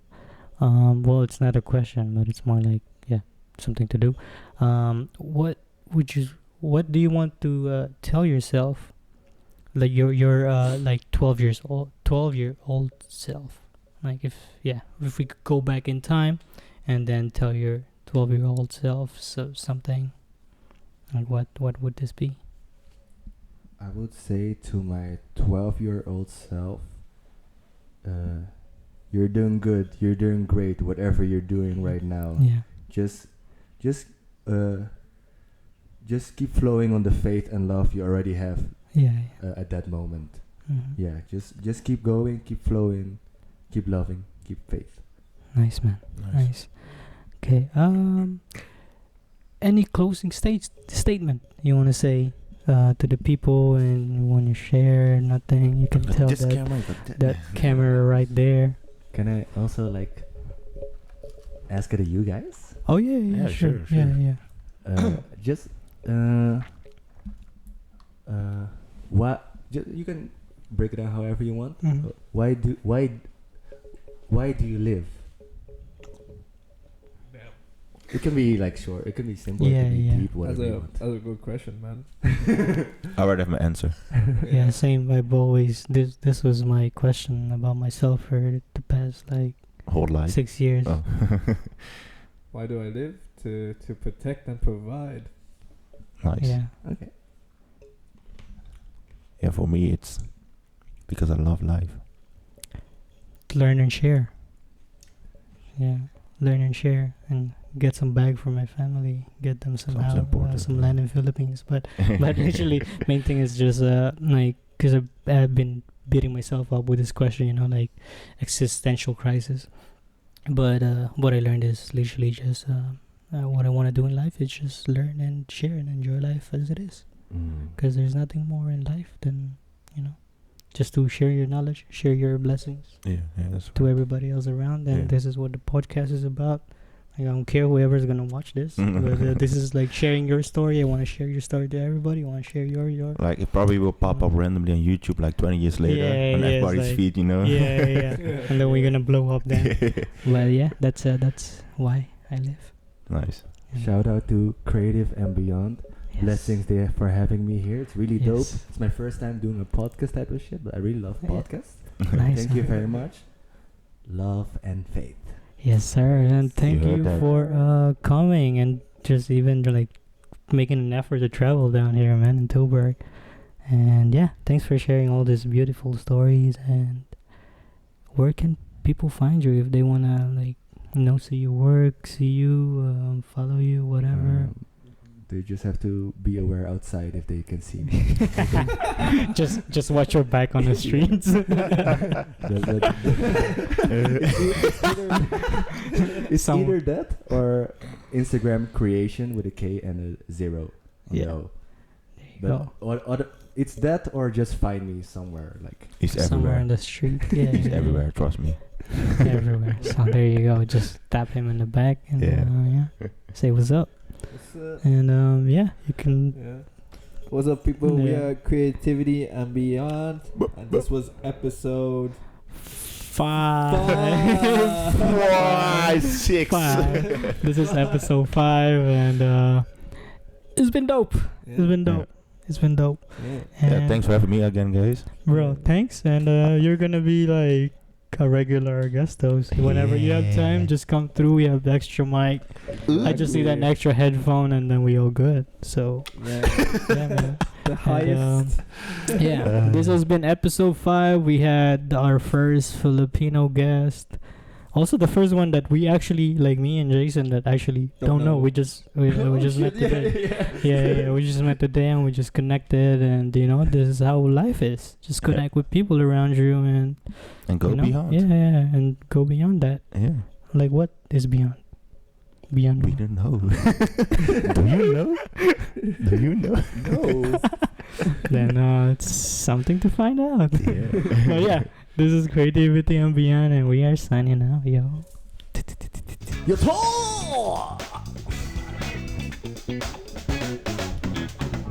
Well, it's not a question, but it's more like something to do. What do you want to tell yourself? Like your like 12-year-old self, like if we could go back in time and then tell your 12-year-old self something, like what would this be? I would say to my 12-year-old self, you're doing good, you're doing great, whatever you're doing right now. Just keep flowing on the faith and love you already have. At that moment. Just keep going, keep flowing, keep loving, keep faith. Nice, man. Nice. Okay. any closing statement you want to say to the people, and you want to share nothing? You can tell that camera right there. Can I also like ask it to you guys? Oh yeah, sure. Yeah. Just what you can break it down however you want. Mhm. Why do you live? It can be like short. It can be simple. Yeah, it can be yeah. deep. Whatever you want. That's a good question, man. I already have my answer. Yeah, same. I've always this was my question about myself for the past like Whole life. 6 years. Oh. Why do I live? To protect and provide. Nice. Yeah. Okay. Yeah, for me it's because I love life. Learn and share. Yeah, learn and share, and get some bag for my family. Get them somehow important. some land in Philippines. But actually, main thing is just like, because I've been beating myself up with this question, you know, like existential crisis. But what I learned is literally just what I want to do in life is just learn and share and enjoy life as it is. Because there's nothing more in life than, you know, just to share your knowledge, share your blessings That's to everybody else around. And this is what the podcast is about. Like, I don't care whoever's gonna watch this, but this is like sharing your story. I want to share your story to everybody. I want to share your like it probably will pop up randomly on YouTube like 20 years later on everybody's like, feed, you know. Yeah. And then we're gonna blow up then. But yeah, that's why I live. Nice. Yeah. Shout out to Creative and Beyond. Yes. Blessings there for having me here. It's really dope. Yes. It's my first time doing a podcast type of shit, but I really love podcasts. Nice. Thank you very much. Love and faith. Yes, sir. And thank You you heard that. for coming and just even like making an effort to travel down here, man, in Tilburg. And yeah, thanks for sharing all these beautiful stories. And where can people find you if they wanna, like, you know, see your work, see you, follow you, whatever? They just have to be aware outside if they can see me. just watch your back on the streets. It's either that or Instagram creation with a K and a 0. Yeah. No. There you But go. it's that or just find me somewhere like It's Somewhere everywhere. in the street. Yeah, It's yeah, everywhere, trust me. everywhere. So there you go. Just tap him in the back and say what's up. And yeah, you can. Yeah. What's up, people? We Yeah. are Creativity and Beyond, and this was episode 5. 6. 5. This is episode 5, and it's been dope. Yeah. It's been dope. It's been dope. Yeah. And Thanks for having me again, guys. bro. Thanks, and you're gonna be like a regular guest host. Whenever you have time, just come through. We have the extra mic. I just need an extra headphone, and then we all good. So Yeah. yeah, man. The highest. Yeah, this has been episode 5. We had our first Filipino guest. Also, the first one that we actually, like me and Jason, that actually don't know. We just met today. Yeah. We just met today, and we just connected. And you know, this is how life is. Just connect with people around you, and Go you know, beyond. Yeah, and go beyond that. Yeah. Like, what is beyond? Beyond. We what? don't know. Do you know? Do you know? No. Then it's something to find out. Yeah. But yeah, this is Creativity and Beyond, and we are signing out, yo.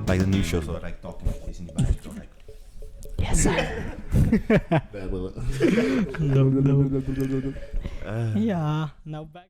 Like the new show, so like talking like this in the back. So like. Yes, sir. No. Yeah. Now back.